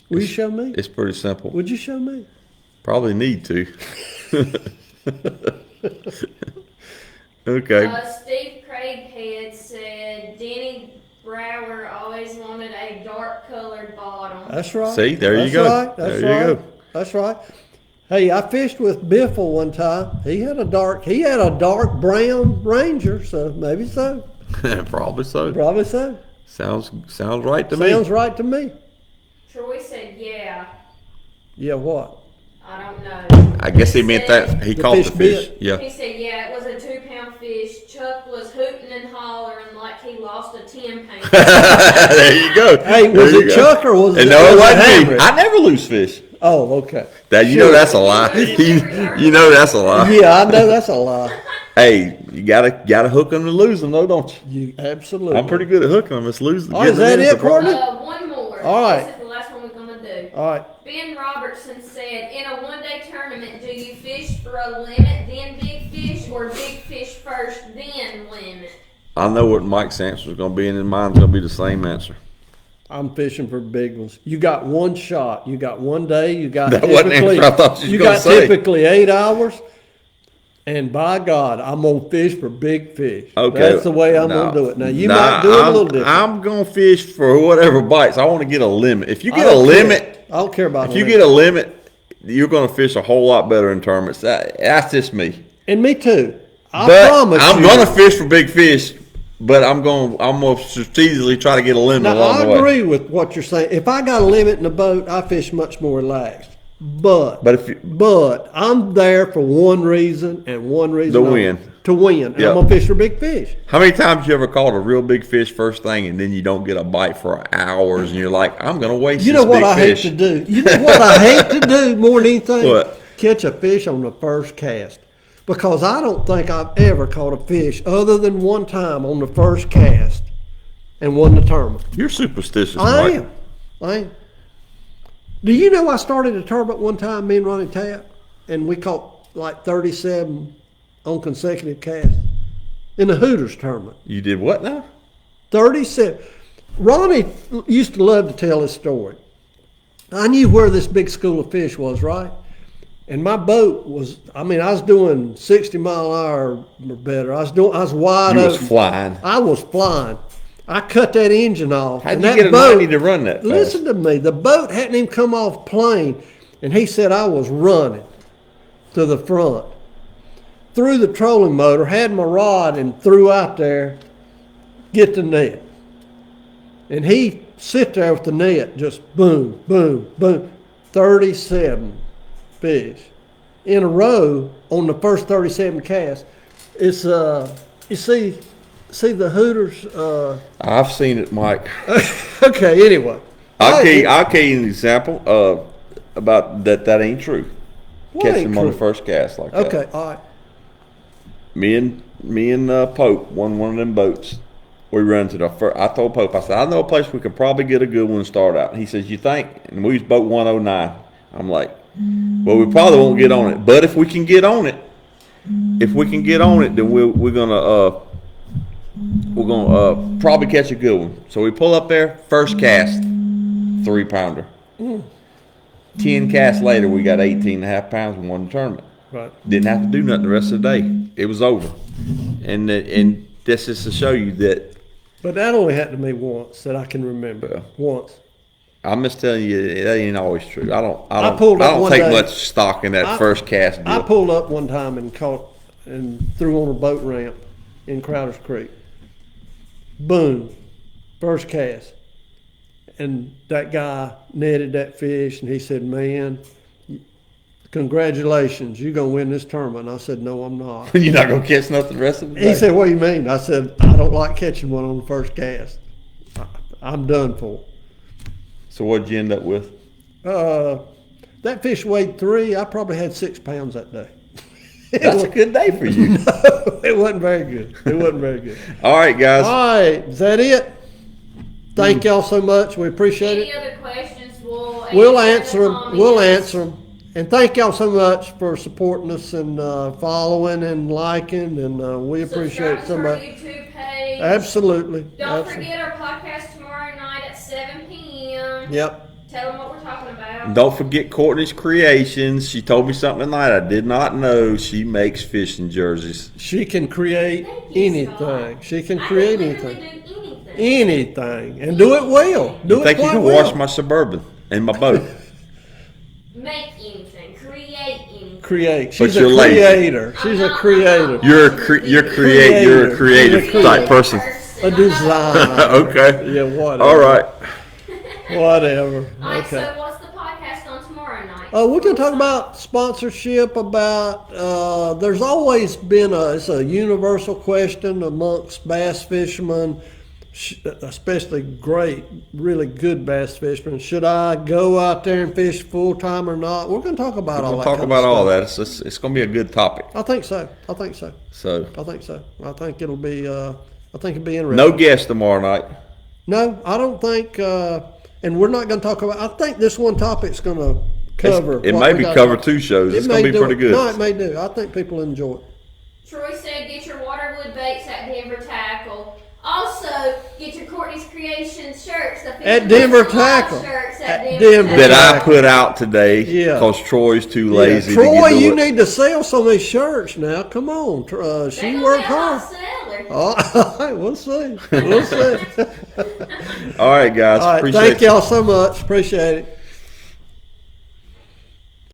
Will you show me? It's pretty simple. Would you show me? Probably need to. Okay. Steve Craighead said Denny Brower always wanted a dark colored bottom. That's right. See, there you That's go. Right. That's There you right. go. That's right. Hey, I fished with Biffle one time. He had a dark brown Ranger, so maybe so. Probably so. Probably so. Sounds right to me. Sounds right to me. Troy said, yeah. Yeah, what? I don't know. I guess he meant that he The caught fish the fish. bit. Yeah. He said, yeah, it was a 2-pound fish. fish, Chuck was hooting and hollering like he lost a 10-pound. There you go. Hey, was There you it go. Chuck or was it? No, it wasn't me. Hamrick? I never lose fish. Oh, okay. That you know that's a lie. You know that's a lie. Yeah, I know that's a lie. Hey, you gotta hook them to lose them, though, don't you? You absolutely. I'm pretty good at hooking them. It's losing. Oh, is that it, Courtney? One more. All right. This is the last one we're going to do. All right. Ben Robertson said, in a one-day tournament, do you fish for a limit, then big fish, or big fish first, then limit? I know what Mike's answer is going to be, and mine's going to be the same answer. I'm fishing for big ones. You got one shot. You got one day. You got That wasn't the typically. answer I thought you You was gonna got say. typically 8 hours. And by God, I'm gonna fish for big fish. Okay, That's the way I'm gonna do it. Now you might do it a little different. I'm going to fish for whatever bites. I want to get a limit. If you I get a don't care. limit, I don't care about. if you get a limit, you're going to fish a whole lot better in tournaments. That's just me. and me too. I But promise I'm you. going to fish for big fish, but I'm going to strategically try to get a limit Now along I the way. agree with what you're saying. If I got a limit in the boat, I fish much more relaxed. But I'm there for one reason and one reason To only. win. To win. And Yep. I'm gonna fish for big fish. How many times you ever caught a real big fish first thing and then you don't get a bite for hours and you're like, I'm going to waste You this know what big I fish. hate to do? You know what I hate to do more than anything? What? Catch a fish on the first cast. Because I don't think I've ever caught a fish other than one time on the first cast and won the tournament. You're superstitious, I Mike. am. Do you know I started a tournament one time, me and Ronnie Tapp, and we caught like 37 on consecutive casts in the Hooters tournament. You did what now? 37. Ronnie used to love to tell his story. I knew where this big school of fish was, right? And my boat was, I was doing 60 mile an hour or better. I was wide You open. was flying. I was flying. I cut that engine off. How'd and you that get a boat, 90 to run that fast? Listen to me. The boat hadn't even come off plane, and he said I was running to the front. Threw the trolling motor, had my rod, and threw out there, get the net. And he sit there with the net, just boom, boom, boom. 37 fish in a row on the first 37 casts. It's you see the Hooters. I've seen it, Mike. Okay, anyway. I'll give you an example about that. That ain't true. What Catch ain't them on the true? first cast like that. Okay, all right. Me and Pope won one of them boats. We run to the first. I told Pope, I said, I know a place we could probably get a good one to start out. He says, you think? And we was boat 109. I'm like, well, we probably won't get on it, but if we can get on it, then we're gonna probably catch a good one. So we pull up there, first cast, 3-pounder. 10 casts later, we got 18.5 pounds and won the tournament. Right. Didn't have to do nothing the rest of the day. It was over. And this is to show you that. But that only happened to me once that I can remember. Once. I'm just telling you, that ain't always true. I I pulled up don't one take day. much stock in that first cast deal. I pulled up one time and caught and threw on a boat ramp in Crowder's Creek. Boom. First cast. And that guy netted that fish and he said, man, congratulations, you're going to win this tournament. And I said, no, I'm not. You're not gonna catch nothing the rest of the day. He said, what do you mean? I said, I don't like catching one on the first cast. I'm done for. So what'd you end up with? That fish weighed 3. I probably had 6 pounds that day. That's a good day for you. No, it wasn't very good. It wasn't very good. All right, guys. All right, is that it? Thank y'all so much. We appreciate Any it. other questions, We'll answer them. We'll answer them. And thank y'all so much for supporting us and following and liking, and we appreciate it so Subscribe much. to our YouTube page. Absolutely. Don't Absolutely. forget our podcast tomorrow night at 7 p.m. Yep. Tell them what we're talking about. Don't forget Courtney's Creations. She told me something tonight I did not know. She makes fishing jerseys. She can create Thank you, anything. Scott. She can I create can literally anything. do anything. Anything. And do it well. Do You it think you quite can well. wash my Suburban and my boat? Make anything. Create anything. Create. But She's a you're lazy. creator. She's a creator. You're a creative Creator. type person. A designer. Okay. Yeah, whatever. All right. Whatever. Alright, Okay. so what's the podcast on tomorrow night? We're going to talk about sponsorship. There's always been it's a universal question amongst bass fishermen, especially really good bass fishermen. Should I go out there and fish full time or not? We're going to talk about all that. We'll talk about all that. It's going to be a good topic. I think so. So I think it'll be. I think it'll be interesting. No guest tomorrow night. No, I don't think. And we're not going to talk about. I think this one topic's going to cover. It may be cover 2 shows. It's going to be pretty good. No, it may do. I think people enjoy it. Troy said, get your waterwood baits at Denver Tackle. Also, get your Courtney's Creations shirts. At Denver Tackle. Shirts at Denver Tackle. That I put out today because Troy's too lazy to Troy, do you it. need to sell some of these shirts now. Come on. She worked hard. Oh, we'll see. All right, guys. All right, Appreciate thank y'all so much. Appreciate it.